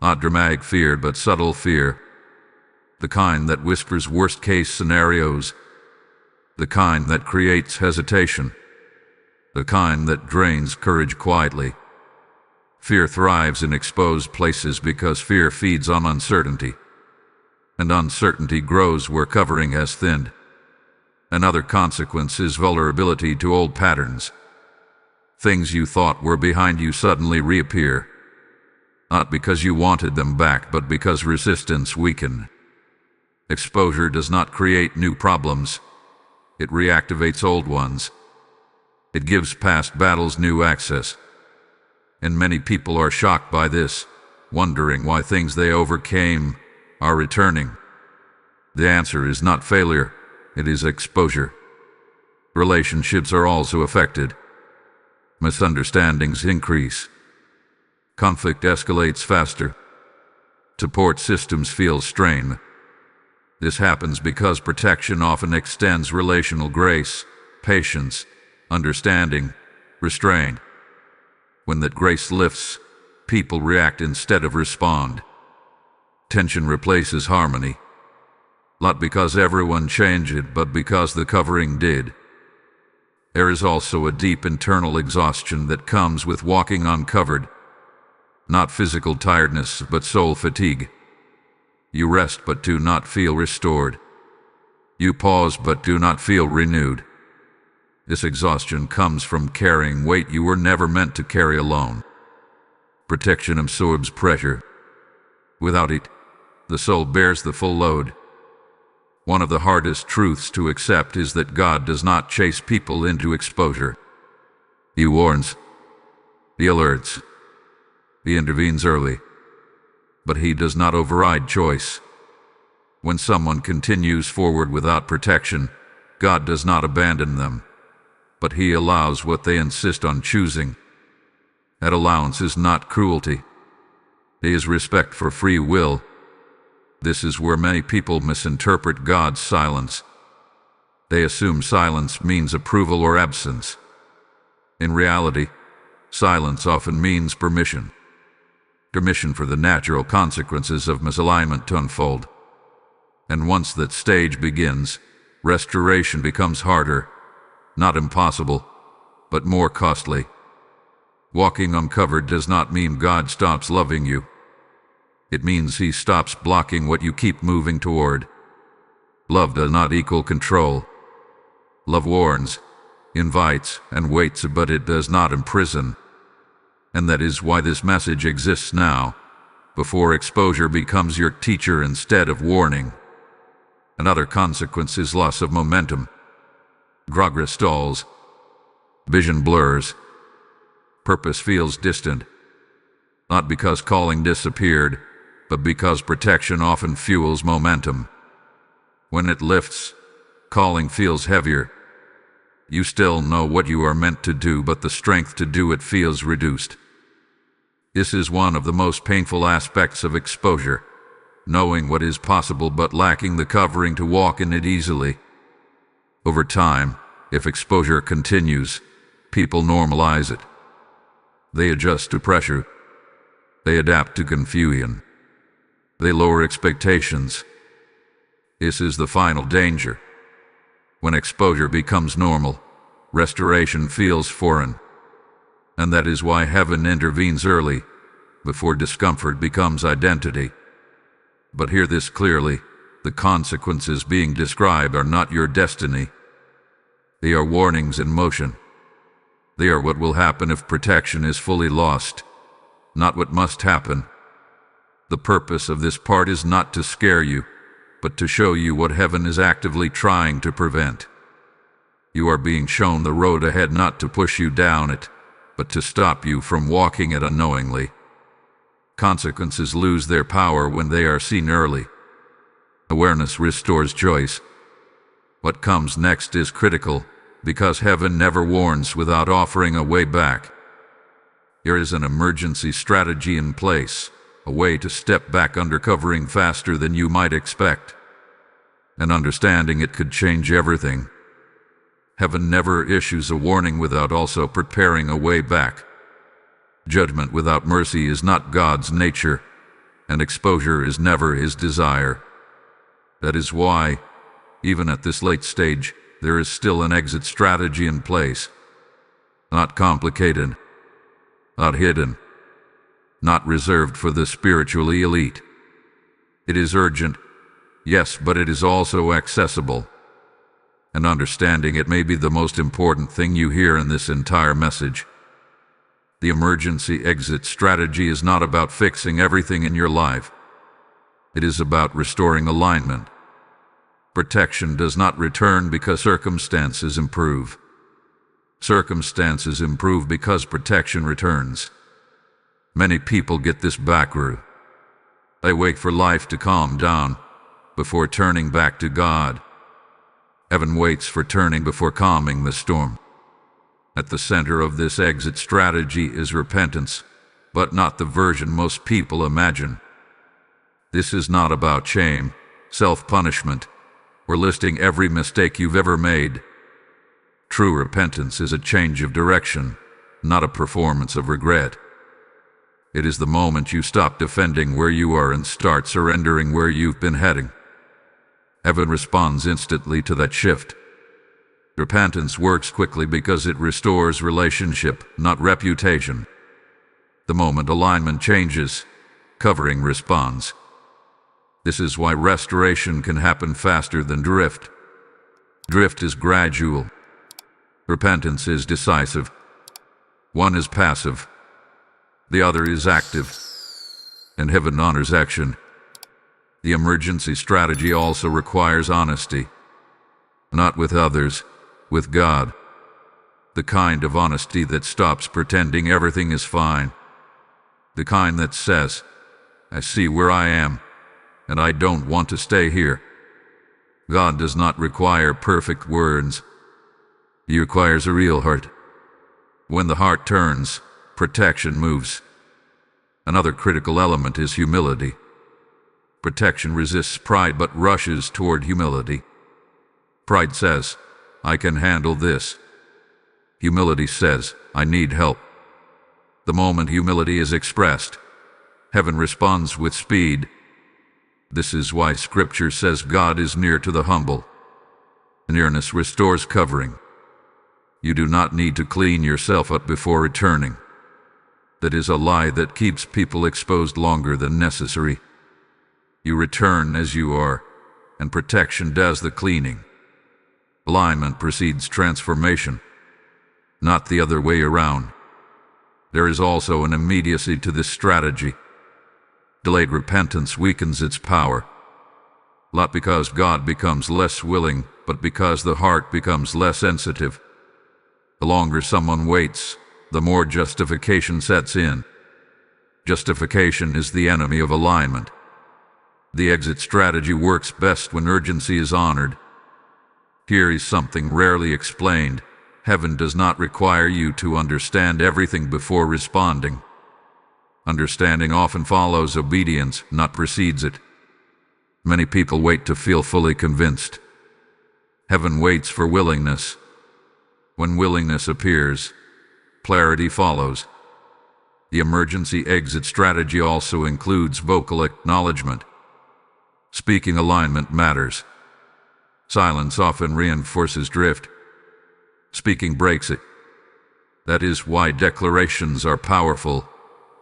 Not dramatic fear, but subtle fear. The kind that whispers worst-case scenarios. The kind that creates hesitation. The kind that drains courage quietly. Fear thrives in exposed places because fear feeds on uncertainty. And uncertainty grows where covering has thinned. Another consequence is vulnerability to old patterns. Things you thought were behind you suddenly reappear. Not because you wanted them back, but because resistance weakened. Exposure does not create new problems. It reactivates old ones. It gives past battles new access. And many people are shocked by this, wondering why things they overcame are returning. The answer is not failure, it is exposure. Relationships are also affected. Misunderstandings increase. Conflict escalates faster. Support systems feel strained. This happens because protection often extends relational grace, patience, understanding, restraint. When that grace lifts, people react instead of respond. Tension replaces harmony. Not because everyone changed it, but because the covering did. There is also a deep internal exhaustion that comes with walking uncovered. Not physical tiredness, but soul fatigue. You rest but do not feel restored. You pause but do not feel renewed. This exhaustion comes from carrying weight you were never meant to carry alone. Protection absorbs pressure. Without it, the soul bears the full load. One of the hardest truths to accept is that God does not chase people into exposure. He warns. He alerts. He intervenes early. But he does not override choice. When someone continues forward without protection, God does not abandon them, but he allows what they insist on choosing. That allowance is not cruelty. It is respect for free will. This is where many people misinterpret God's silence. They assume silence means approval or absence. In reality, silence often means permission. Permission for the natural consequences of misalignment to unfold. And once that stage begins, restoration becomes harder, not impossible, but more costly. Walking uncovered does not mean God stops loving you. It means he stops blocking what you keep moving toward. Love does not equal control. Love warns, invites, and waits, but it does not imprison. And that is why this message exists now, before exposure becomes your teacher instead of warning. Another consequence is loss of momentum. Progress stalls. Vision blurs. Purpose feels distant. Not because calling disappeared, but because protection often fuels momentum. When it lifts, calling feels heavier. You still know what you are meant to do, but the strength to do it feels reduced. This is one of the most painful aspects of exposure, knowing what is possible but lacking the covering to walk in it easily. Over time, if exposure continues, people normalize it. They adjust to pressure. They adapt to confusion. They lower expectations. This is the final danger. When exposure becomes normal, restoration feels foreign. And that is why heaven intervenes early, before discomfort becomes identity. But hear this clearly, the consequences being described are not your destiny. They are warnings in motion. They are what will happen if protection is fully lost, not what must happen. The purpose of this part is not to scare you, but to show you what heaven is actively trying to prevent. You are being shown the road ahead not to push you down it, but to stop you from walking it unknowingly. Consequences lose their power when they are seen early. Awareness restores choice. What comes next is critical, because heaven never warns without offering a way back. There is an emergency strategy in place, a way to step back under covering faster than you might expect. And understanding it could change everything. Heaven never issues a warning without also preparing a way back. Judgment without mercy is not God's nature, and exposure is never his desire. That is why, even at this late stage, there is still an exit strategy in place. Not complicated, not hidden, not reserved for the spiritually elite. It is urgent, yes, but it is also accessible. And understanding it may be the most important thing you hear in this entire message. The emergency exit strategy is not about fixing everything in your life. It is about restoring alignment. Protection does not return because circumstances improve. Circumstances improve because protection returns. Many people get this backward. They wait for life to calm down before turning back to God. Heaven waits for turning before calming the storm. At the center of this exit strategy is repentance, but not the version most people imagine. This is not about shame, self-punishment, or listing every mistake you've ever made. True repentance is a change of direction, not a performance of regret. It is the moment you stop defending where you are and start surrendering where you've been heading. Heaven responds instantly to that shift. Repentance works quickly because it restores relationship, not reputation. The moment alignment changes, covering responds. This is why restoration can happen faster than drift. Drift is gradual. Repentance is decisive. One is passive. The other is active. And heaven honors action. The emergency strategy also requires honesty. Not with others, with God. The kind of honesty that stops pretending everything is fine. The kind that says, I see where I am, and I don't want to stay here. God does not require perfect words. He requires a real heart. When the heart turns, protection moves. Another critical element is humility. Protection resists pride but rushes toward humility. Pride says, I can handle this. Humility says, I need help. The moment humility is expressed, heaven responds with speed. This is why Scripture says God is near to the humble. Nearness restores covering. You do not need to clean yourself up before returning. That is a lie that keeps people exposed longer than necessary. You return as you are, and protection does the cleaning. Alignment precedes transformation, not the other way around. There is also an immediacy to this strategy. Delayed repentance weakens its power, not because God becomes less willing, but because the heart becomes less sensitive. The longer someone waits, the more justification sets in. Justification is the enemy of alignment. The exit strategy works best when urgency is honored. Here is something rarely explained. Heaven does not require you to understand everything before responding. Understanding often follows obedience, not precedes it. Many people wait to feel fully convinced. Heaven waits for willingness. When willingness appears, clarity follows. The emergency exit strategy also includes vocal acknowledgement. Speaking alignment matters. Silence often reinforces drift. Speaking breaks it. That is why declarations are powerful,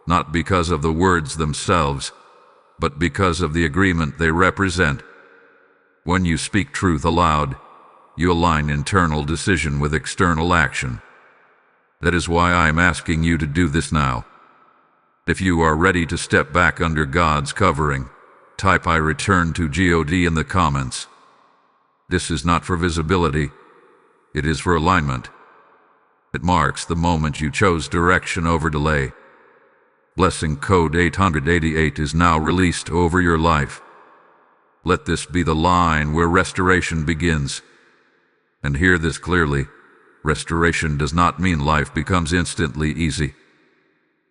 not because of the words themselves, but because of the agreement they represent. When you speak truth aloud, you align internal decision with external action. That is why I am asking you to do this now. If you are ready to step back under God's covering, type I return to God in the comments. This is not for visibility. It is for alignment. It marks the moment you chose direction over delay. Blessing code 888 is now released over your life. Let this be the line where restoration begins. And hear this clearly. Restoration does not mean life becomes instantly easy.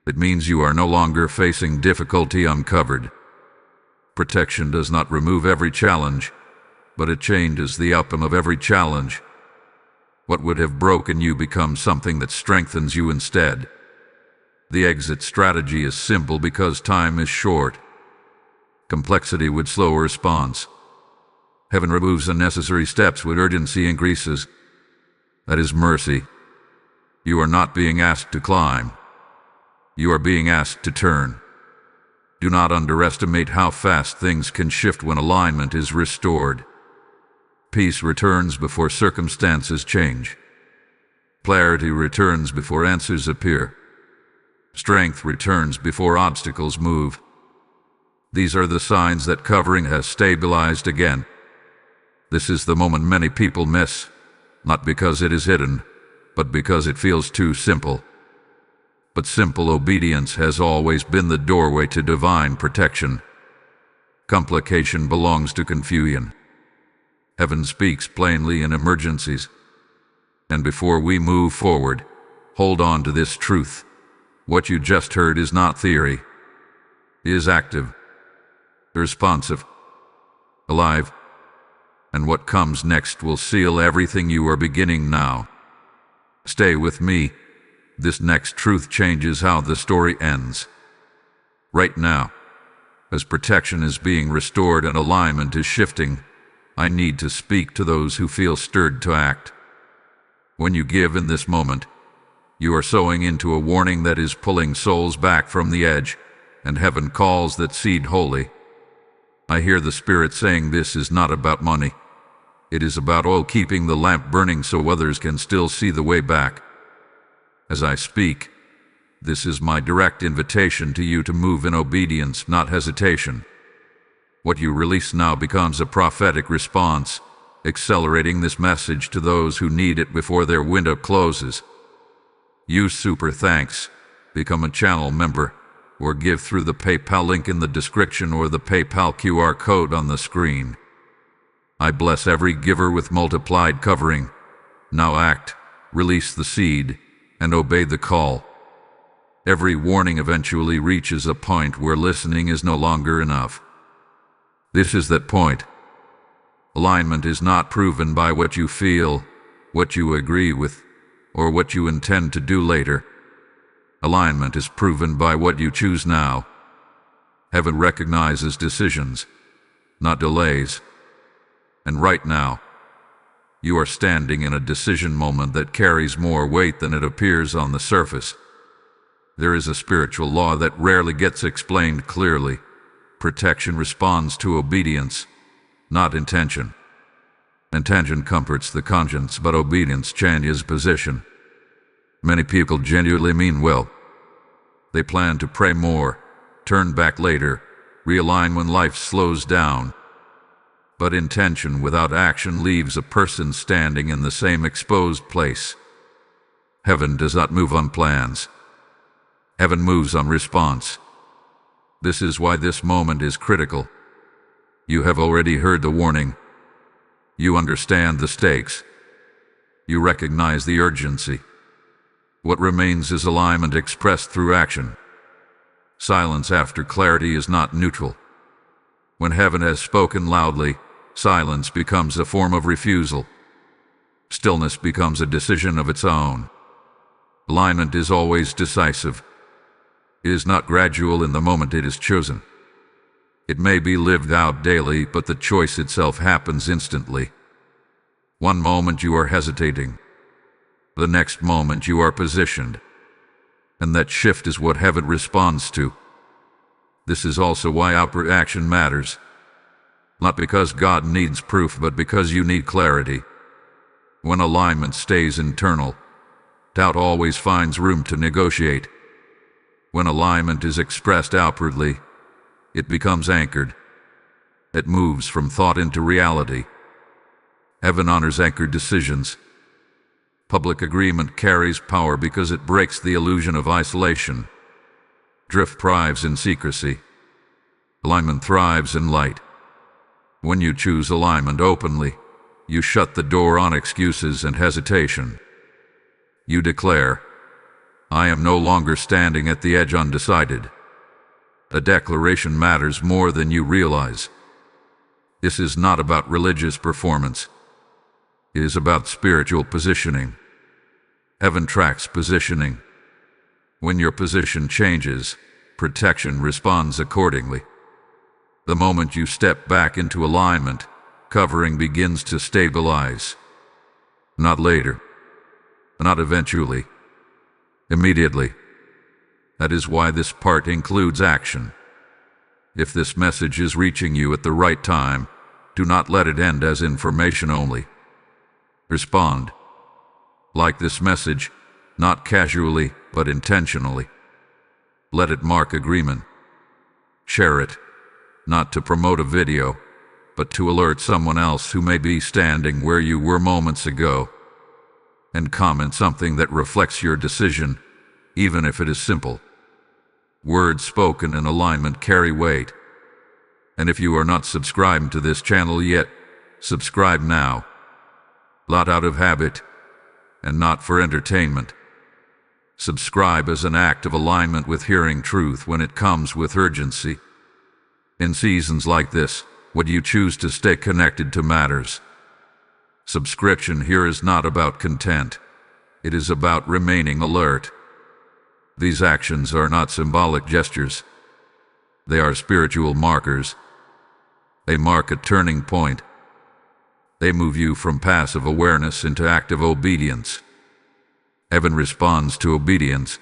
It means you are no longer facing difficulty uncovered. Protection does not remove every challenge, but it changes the outcome of every challenge. What would have broken you becomes something that strengthens you instead. The exit strategy is simple because time is short. Complexity would slow a response. Heaven removes unnecessary steps when urgency increases. That is mercy. You are not being asked to climb. You are being asked to turn. Do not underestimate how fast things can shift when alignment is restored. Peace returns before circumstances change. Clarity returns before answers appear. Strength returns before obstacles move. These are the signs that covering has stabilized again. This is the moment many people miss, not because it is hidden, but because it feels too simple. But simple obedience has always been the doorway to divine protection. Complication belongs to confusion. Heaven speaks plainly in emergencies. And before we move forward, hold on to this truth. What you just heard is not theory. It is active, responsive, alive. And what comes next will seal everything you are beginning now. Stay with me. This next truth changes how the story ends. Right now, as protection is being restored and alignment is shifting, I need to speak to those who feel stirred to act. When you give in this moment, you are sowing into a warning that is pulling souls back from the edge, and heaven calls that seed holy. I hear the Spirit saying this is not about money. It is about oil keeping the lamp burning so others can still see the way back. As I speak, this is my direct invitation to you to move in obedience, not hesitation. What you release now becomes a prophetic response, accelerating this message to those who need it before their window closes. Use Super Thanks, become a channel member, or give through the PayPal link in the description or the PayPal QR code on the screen. I bless every giver with multiplied covering. Now act, release the seed, and obey the call. Every warning eventually reaches a point where listening is no longer enough. This is that point. Alignment is not proven by what you feel, what you agree with, or what you intend to do later. Alignment is proven by what you choose now. Heaven recognizes decisions, not delays. And right now, you are standing in a decision moment that carries more weight than it appears on the surface. There is a spiritual law that rarely gets explained clearly. Protection responds to obedience, not intention. Intention comforts the conscience, but obedience changes position. Many people genuinely mean well. They plan to pray more, turn back later, realign when life slows down. But intention without action leaves a person standing in the same exposed place. Heaven does not move on plans. Heaven moves on response. This is why this moment is critical. You have already heard the warning. You understand the stakes. You recognize the urgency. What remains is alignment expressed through action. Silence after clarity is not neutral. When heaven has spoken loudly, silence becomes a form of refusal. Stillness becomes a decision of its own. Alignment is always decisive. It is not gradual in the moment it is chosen. It may be lived out daily, but the choice itself happens instantly. One moment you are hesitating. The next moment you are positioned. And that shift is what heaven responds to. This is also why outward action matters. Not because God needs proof, but because you need clarity. When alignment stays internal, doubt always finds room to negotiate. When alignment is expressed outwardly, it becomes anchored. It moves from thought into reality. Heaven honors anchored decisions. Public agreement carries power because it breaks the illusion of isolation. Drift thrives in secrecy. Alignment thrives in light. When you choose alignment openly, you shut the door on excuses and hesitation. You declare, I am no longer standing at the edge undecided. A declaration matters more than you realize. This is not about religious performance. It is about spiritual positioning. Heaven tracks positioning. When your position changes, protection responds accordingly. The moment you step back into alignment, covering begins to stabilize. Not later. Not eventually. Immediately. That is why this part includes action. If this message is reaching you at the right time, do not let it end as information only. Respond. Like this message, not casually, but intentionally. Let it mark agreement. Share it, not to promote a video, but to alert someone else who may be standing where you were moments ago. And comment something that reflects your decision, even if it is simple. Words spoken in alignment carry weight. And if you are not subscribed to this channel yet, subscribe now. Not out of habit, and not for entertainment. Subscribe as an act of alignment with hearing truth when it comes with urgency. In seasons like this, what you choose to stay connected to matters. Subscription here is not about content. It is about remaining alert. These actions are not symbolic gestures. They are spiritual markers. They mark a turning point. They move you from passive awareness into active obedience. Heaven responds to obedience.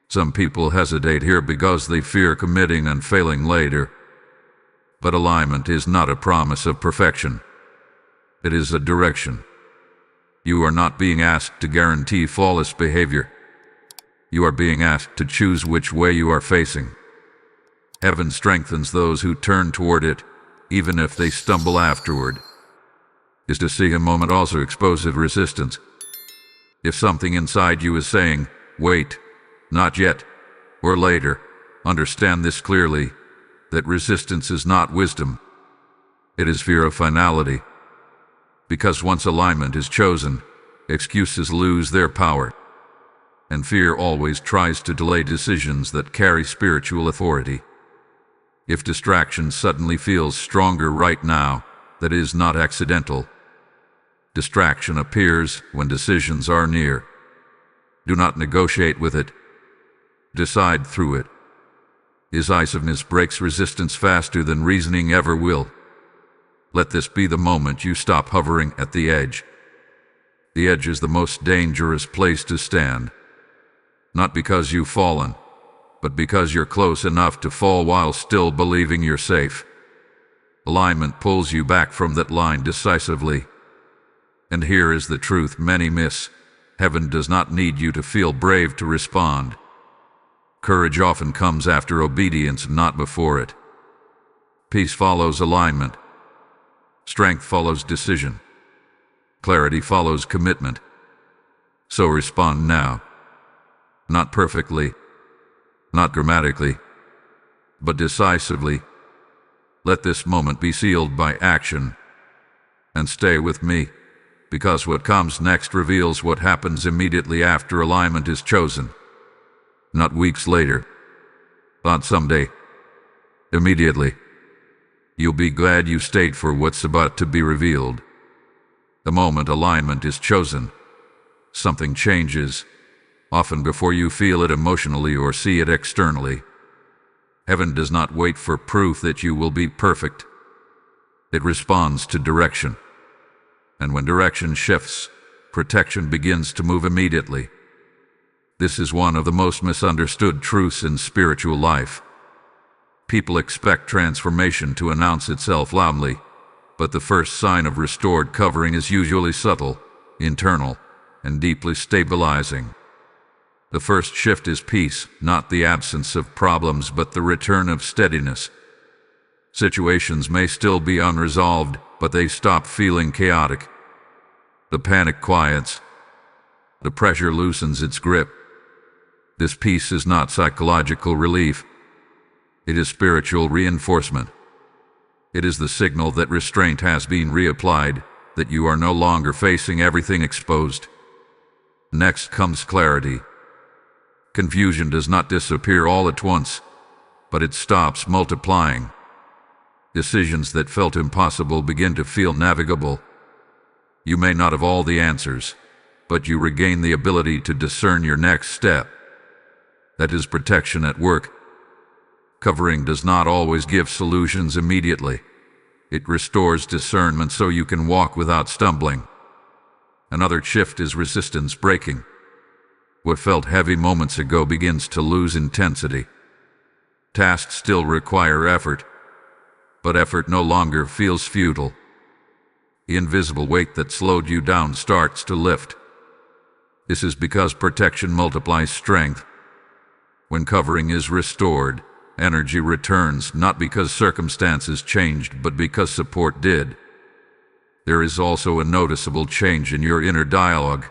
Some people hesitate here because they fear committing and failing later. But alignment is not a promise of perfection. It is a direction. You are not being asked to guarantee flawless behavior. You are being asked to choose which way you are facing. Heaven strengthens those who turn toward it, even if they stumble afterward. Is to see a moment also exposes resistance. If something inside you is saying, wait, not yet, or later, understand this clearly, that resistance is not wisdom. It is fear of finality. Because once alignment is chosen, excuses lose their power. And fear always tries to delay decisions that carry spiritual authority. If distraction suddenly feels stronger right now, that is not accidental. Distraction appears when decisions are near. Do not negotiate with it. Decide through it. Decisiveness breaks resistance faster than reasoning ever will. Let this be the moment you stop hovering at the edge. The edge is the most dangerous place to stand. Not because you've fallen, but because you're close enough to fall while still believing you're safe. Alignment pulls you back from that line decisively. And here is the truth many miss. Heaven does not need you to feel brave to respond. Courage often comes after obedience, not before it. Peace follows alignment. Strength follows decision. Clarity follows commitment. So respond now. Not perfectly, not grammatically, but decisively. Let this moment be sealed by action. And stay with me, because what comes next reveals what happens immediately after alignment is chosen. Not weeks later, not someday. Immediately. You'll be glad you stayed for what's about to be revealed. The moment alignment is chosen, something changes, often before you feel it emotionally or see it externally. Heaven does not wait for proof that you will be perfect. It responds to direction. And when direction shifts, protection begins to move immediately. This is one of the most misunderstood truths in spiritual life. People expect transformation to announce itself loudly, but the first sign of restored covering is usually subtle, internal, and deeply stabilizing. The first shift is peace, not the absence of problems, but the return of steadiness. Situations may still be unresolved, but they stop feeling chaotic. The panic quiets. The pressure loosens its grip. This peace is not psychological relief. It is spiritual reinforcement. It is the signal that restraint has been reapplied, that you are no longer facing everything exposed. Next comes clarity. Confusion does not disappear all at once, but it stops multiplying. Decisions that felt impossible begin to feel navigable. You may not have all the answers, but you regain the ability to discern your next step. That is protection at work. Covering does not always give solutions immediately. It restores discernment so you can walk without stumbling. Another shift is resistance breaking. What felt heavy moments ago begins to lose intensity. Tasks still require effort, but effort no longer feels futile. The invisible weight that slowed you down starts to lift. This is because protection multiplies strength. When covering is restored, energy returns, not because circumstances changed, but because support did. There is also a noticeable change in your inner dialogue.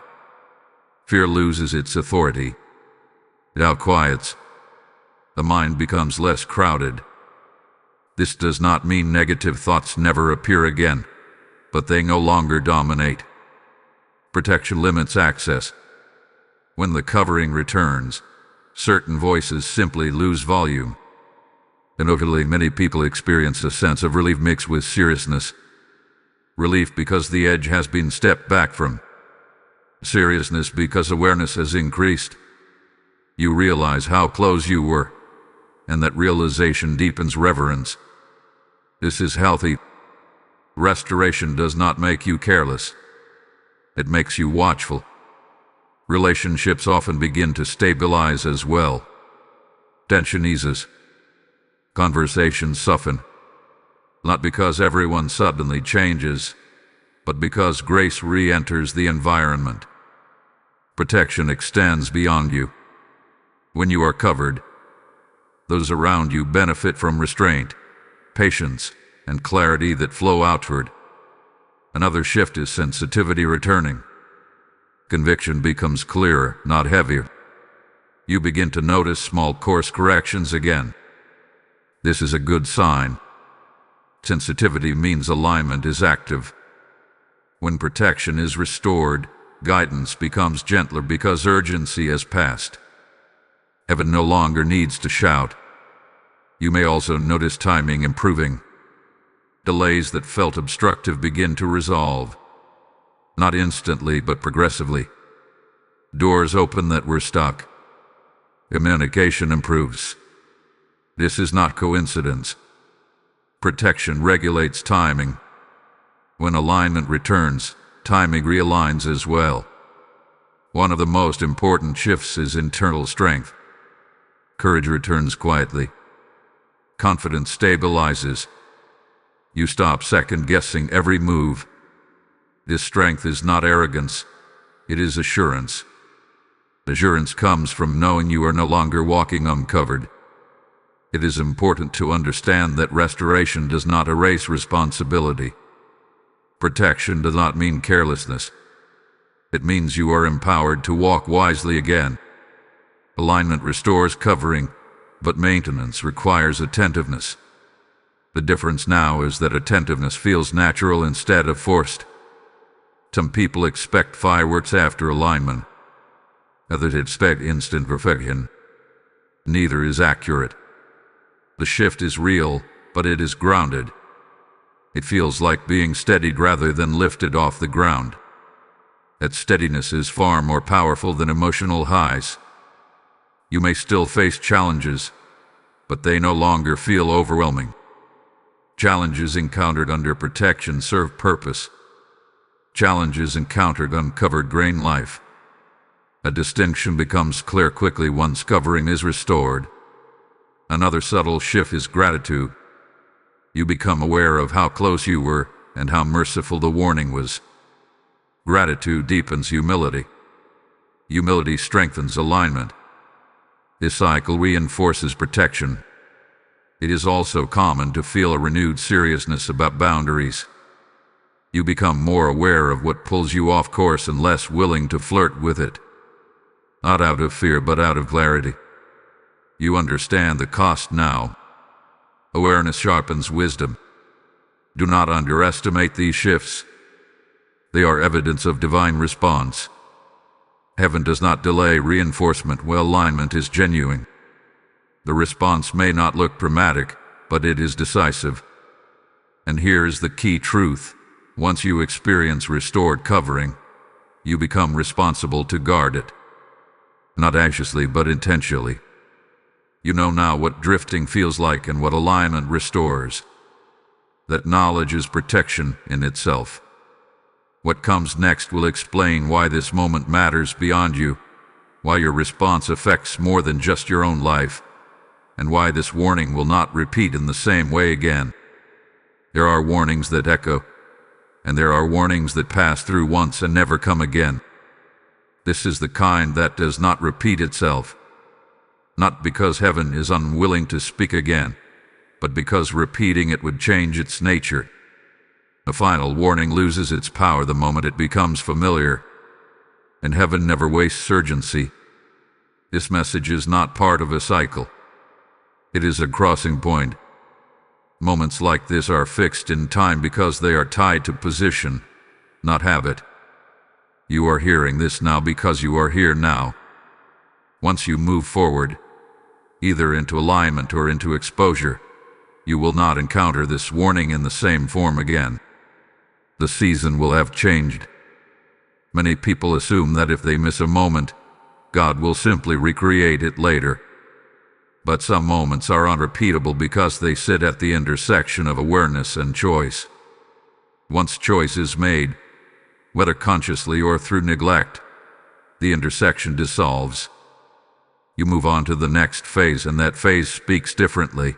Fear loses its authority. Doubt quiets. The mind becomes less crowded. This does not mean negative thoughts never appear again, but they no longer dominate. Protection limits access. When the covering returns, certain voices simply lose volume. Inevitably, many people experience a sense of relief mixed with seriousness. Relief because the edge has been stepped back from. Seriousness because awareness has increased. You realize how close you were, and that realization deepens reverence. This is healthy. Restoration does not make you careless. It makes you watchful. Relationships often begin to stabilize as well. Tension eases. Conversations soften. Not because everyone suddenly changes, but because grace re-enters the environment. Protection extends beyond you. When you are covered, those around you benefit from restraint, patience, and clarity that flow outward. Another shift is sensitivity returning. Conviction becomes clearer, not heavier. You begin to notice small course corrections again. This is a good sign. Sensitivity means alignment is active. When protection is restored, guidance becomes gentler because urgency has passed. Heaven no longer needs to shout. You may also notice timing improving. Delays that felt obstructive begin to resolve. Not instantly, but progressively. Doors open that were stuck. Communication improves. This is not coincidence. Protection regulates timing. When alignment returns, timing realigns as well. One of the most important shifts is internal strength. Courage returns quietly. Confidence stabilizes. You stop second-guessing every move. This strength is not arrogance, it is assurance. Assurance comes from knowing you are no longer walking uncovered. It is important to understand that restoration does not erase responsibility. Protection does not mean carelessness. It means you are empowered to walk wisely again. Alignment restores covering, but maintenance requires attentiveness. The difference now is that attentiveness feels natural instead of forced. Some people expect fireworks after alignment. Others expect instant perfection. Neither is accurate. The shift is real, but it is grounded. It feels like being steadied rather than lifted off the ground. That steadiness is far more powerful than emotional highs. You may still face challenges, but they no longer feel overwhelming. Challenges encountered under protection serve purpose. Challenges encountered uncovered grain life. A distinction becomes clear quickly once covering is restored. Another subtle shift is gratitude. You become aware of how close you were and how merciful the warning was. Gratitude deepens humility. Humility strengthens alignment. This cycle reinforces protection. It is also common to feel a renewed seriousness about boundaries. You become more aware of what pulls you off course and less willing to flirt with it. Not out of fear, but out of clarity. You understand the cost now. Awareness sharpens wisdom. Do not underestimate these shifts. They are evidence of divine response. Heaven does not delay reinforcement when alignment is genuine. The response may not look dramatic, but it is decisive. And here is the key truth. Once you experience restored covering, you become responsible to guard it. Not anxiously, but intentionally. You know now what drifting feels like and what alignment restores. That knowledge is protection in itself. What comes next will explain why this moment matters beyond you, why your response affects more than just your own life, and why this warning will not repeat in the same way again. There are warnings that echo, and there are warnings that pass through once and never come again. This is the kind that does not repeat itself. Not because heaven is unwilling to speak again, but because repeating it would change its nature. A final warning loses its power the moment it becomes familiar, and heaven never wastes urgency. This message is not part of a cycle. It is a crossing point. Moments like this are fixed in time because they are tied to position, not habit. You are hearing this now because you are here now. Once you move forward, either into alignment or into exposure, you will not encounter this warning in the same form again. The season will have changed. Many people assume that if they miss a moment, God will simply recreate it later. But some moments are unrepeatable because they sit at the intersection of awareness and choice. Once choice is made, whether consciously or through neglect, the intersection dissolves. You move on to the next phase, and that phase speaks differently.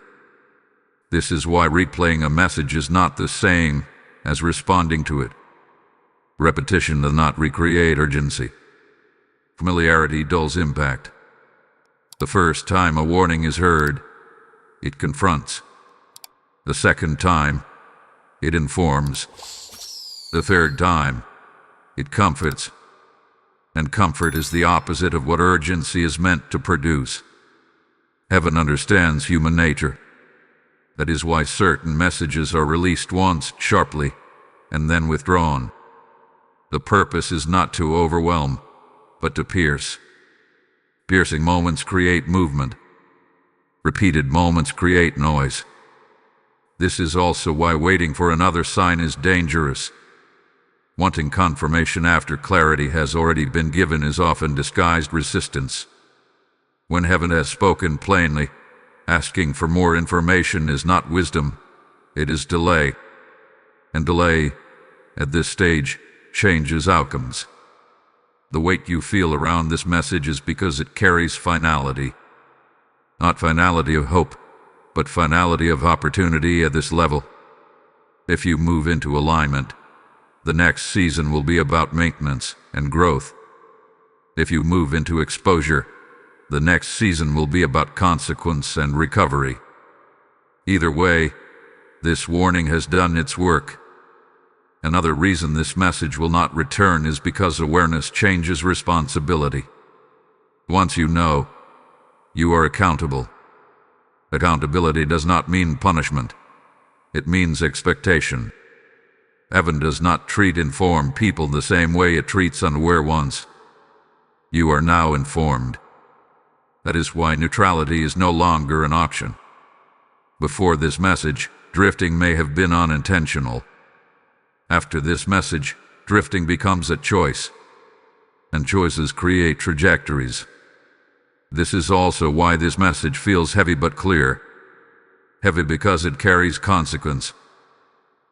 This is why replaying a message is not the same as responding to it. Repetition does not recreate urgency. Familiarity dulls impact. The first time a warning is heard, it confronts. The second time, it informs. The third time, it comforts. And comfort is the opposite of what urgency is meant to produce. Heaven understands human nature. That is why certain messages are released once sharply and then withdrawn. The purpose is not to overwhelm, but to pierce. Piercing moments create movement. Repeated moments create noise. This is also why waiting for another sign is dangerous. Wanting confirmation after clarity has already been given is often disguised resistance. When heaven has spoken plainly, asking for more information is not wisdom, it is delay. And delay, at this stage, changes outcomes. The weight you feel around this message is because it carries finality. Not finality of hope, but finality of opportunity at this level. If you move into alignment, the next season will be about maintenance and growth. If you move into exposure, the next season will be about consequence and recovery. Either way, this warning has done its work. Another reason this message will not return is because awareness changes responsibility. Once you know, you are accountable. Accountability does not mean punishment. It means expectation. Heaven does not treat informed people the same way it treats unaware ones. You are now informed. That is why neutrality is no longer an option. Before this message, drifting may have been unintentional. After this message, drifting becomes a choice. And choices create trajectories. This is also why this message feels heavy but clear. Heavy because it carries consequence.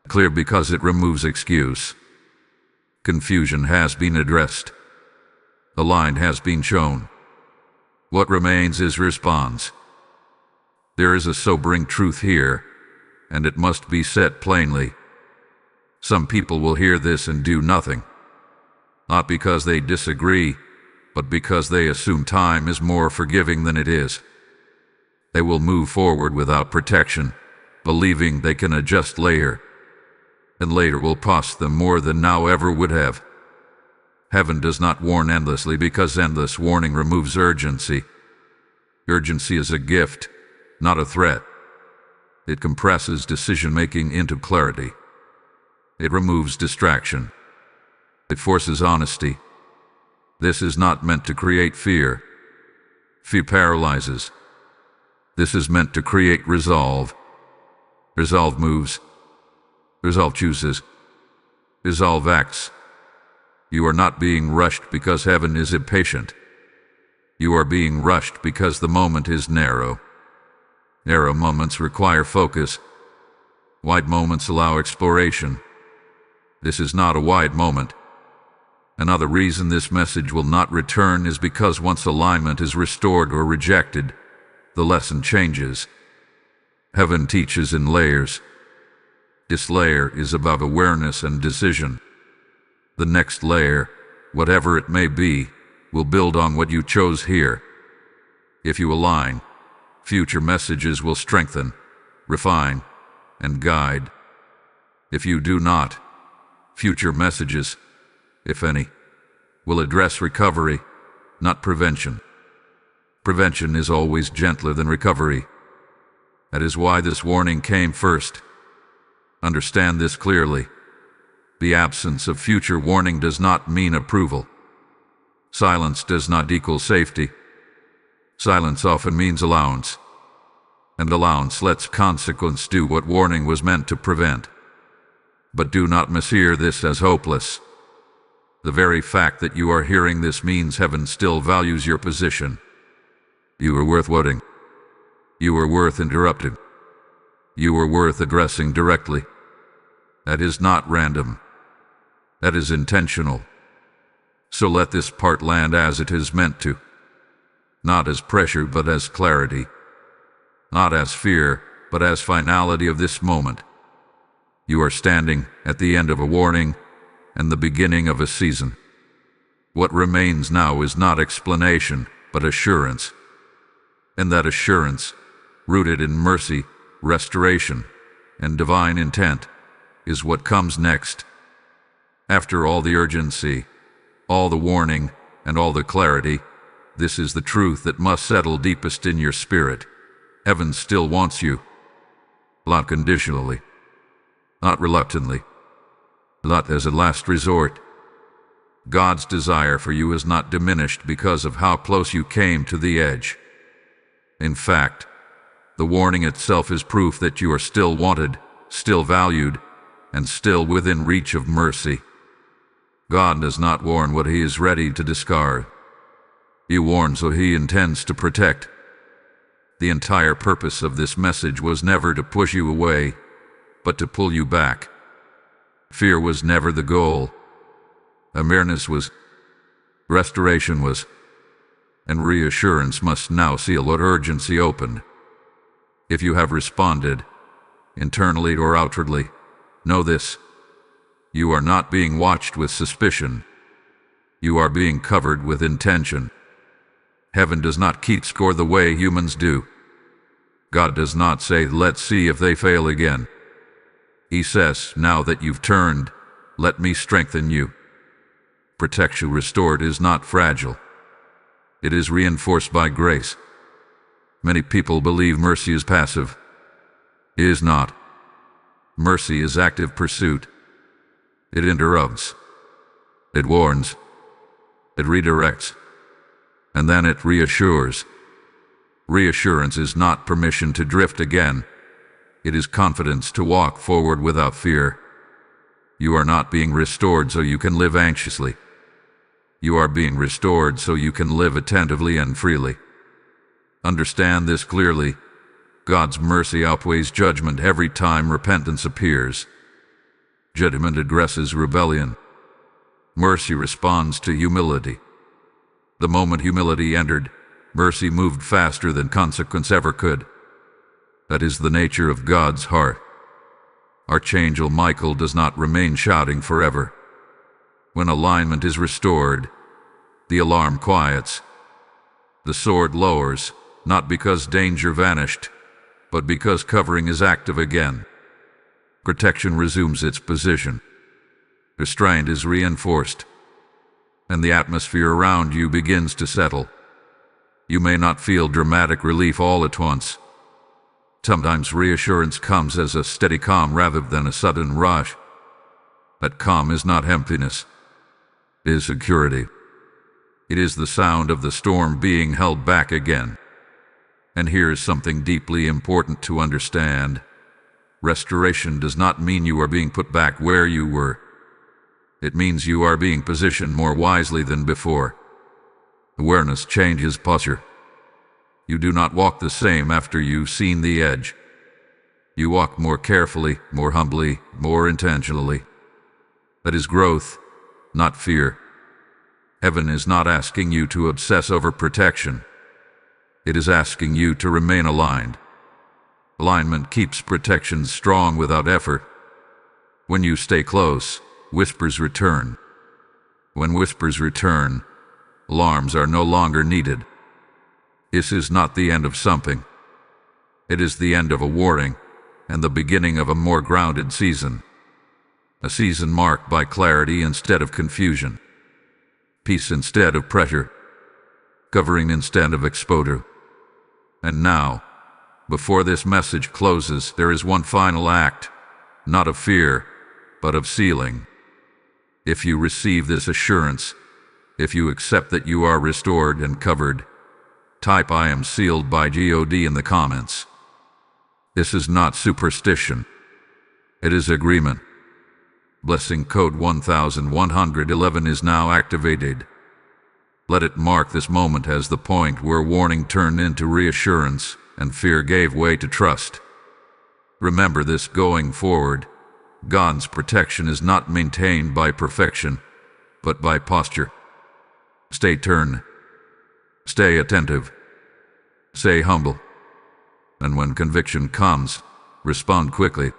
Clear because it removes excuse. Confusion has been addressed. The line has been shown. What remains is response. There is a sobering truth here, and it must be said plainly. Some people will hear this and do nothing. Not because they disagree, but because they assume time is more forgiving than it is. They will move forward without protection, believing they can adjust later, and later will cost them more than now ever would have. Heaven does not warn endlessly because endless warning removes urgency. Urgency is a gift, not a threat. It compresses decision-making into clarity. It removes distraction. It forces honesty. This is not meant to create fear. Fear paralyzes. This is meant to create resolve. Resolve moves. Resolve chooses. Resolve acts. You are not being rushed because heaven is impatient. You are being rushed because the moment is narrow. Narrow moments require focus. Wide moments allow exploration. This is not a wide moment. Another reason this message will not return is because once alignment is restored or rejected, the lesson changes. Heaven teaches in layers. This layer is above awareness and decision. The next layer, whatever it may be, will build on what you chose here. If you align, future messages will strengthen, refine, and guide. If you do not, future messages, if any, will address recovery, not prevention. Prevention is always gentler than recovery. That is why this warning came first. Understand this clearly. The absence of future warning does not mean approval. Silence does not equal safety. Silence often means allowance. And allowance lets consequence do what warning was meant to prevent. But do not mishear this as hopeless. The very fact that you are hearing this means heaven still values your position. You are worth voting. You are worth interrupting. You are worth addressing directly. That is not random. That is intentional. So let this part land as it is meant to. Not as pressure, but as clarity. Not as fear, but as finality of this moment. You are standing at the end of a warning and the beginning of a season. What remains now is not explanation, but assurance. And that assurance, rooted in mercy, restoration, and divine intent, is what comes next. After all the urgency, all the warning, and all the clarity, this is the truth that must settle deepest in your spirit. Heaven still wants you. Not conditionally, not reluctantly, not as a last resort. God's desire for you is not diminished because of how close you came to the edge. In fact, the warning itself is proof that you are still wanted, still valued, and still within reach of mercy. God does not warn what he is ready to discard. He warns what he intends to protect. The entire purpose of this message was never to push you away, but to pull you back. Fear was never the goal. Awareness was. Restoration was. And reassurance must now seal what urgency opened. If you have responded, internally or outwardly, know this: you are not being watched with suspicion. You are being covered with intention. Heaven does not keep score the way humans do. God does not say, "Let's see if they fail again." He says, "Now that you've turned, let me strengthen you." Protection restored is not fragile. It is reinforced by grace. Many people believe mercy is passive. It is not. Mercy is active pursuit. It interrupts. It warns. It redirects. And then it reassures. Reassurance is not permission to drift again. It is confidence to walk forward without fear. You are not being restored so you can live anxiously. You are being restored so you can live attentively and freely. Understand this clearly. God's mercy outweighs judgment every time repentance appears. Judgment addresses rebellion. Mercy responds to humility. The moment humility entered, mercy moved faster than consequence ever could. That is the nature of God's heart. Archangel Michael does not remain shouting forever. When alignment is restored, the alarm quiets. The sword lowers, not because danger vanished, but because covering is active again. Protection resumes its position. Restraint is reinforced, and the atmosphere around you begins to settle. You may not feel dramatic relief all at once. Sometimes reassurance comes as a steady calm rather than a sudden rush. That calm is not emptiness. It is security. It is the sound of the storm being held back again. And here is something deeply important to understand. Restoration does not mean you are being put back where you were. It means you are being positioned more wisely than before. Awareness changes posture. You do not walk the same after you've seen the edge. You walk more carefully, more humbly, more intentionally. That is growth, not fear. Heaven is not asking you to obsess over protection. It is asking you to remain aligned. Alignment keeps protection strong without effort. When you stay close, whispers return. When whispers return, alarms are no longer needed. This is not the end of something. It is the end of a warning and the beginning of a more grounded season. A season marked by clarity instead of confusion. Peace instead of pressure. Covering instead of exposure. And now, before this message closes, there is one final act, not of fear, but of sealing. If you receive this assurance, if you accept that you are restored and covered, type "I am sealed by God" in the comments. This is not superstition. It is agreement. Blessing code 1111 is now activated. Let it mark this moment as the point where warning turned into reassurance and fear gave way to trust. Remember this going forward. God's protection is not maintained by perfection, but by posture. Stay tuned. Stay attentive. Stay humble. And when conviction comes, respond quickly.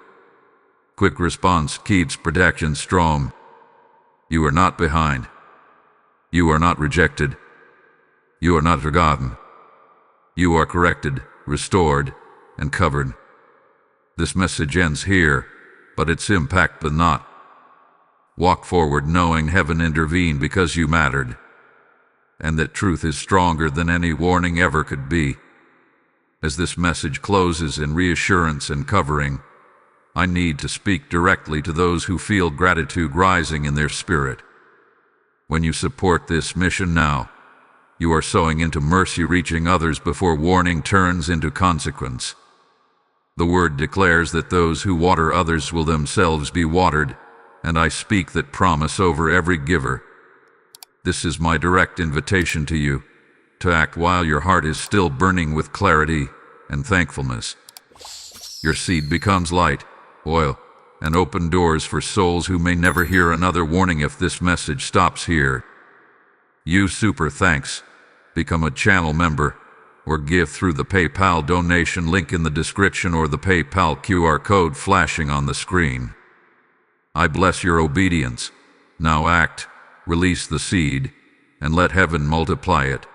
Quick response keeps protection strong. You are not behind. You are not rejected. You are not forgotten. You are corrected, restored, and covered. This message ends here, but its impact does not. Walk forward knowing heaven intervened because you mattered, and that truth is stronger than any warning ever could be. As this message closes in reassurance and covering, I need to speak directly to those who feel gratitude rising in their spirit. When you support this mission now, you are sowing into mercy, reaching others before warning turns into consequence. The word declares that those who water others will themselves be watered, and I speak that promise over every giver. This is my direct invitation to you, to act while your heart is still burning with clarity and thankfulness. Your seed becomes light, oil, and open doors for souls who may never hear another warning if this message stops here. You super thanks. Become a channel member, or give through the PayPal donation link in the description or the PayPal QR code flashing on the screen. I bless your obedience. Now act, release the seed, and let heaven multiply it.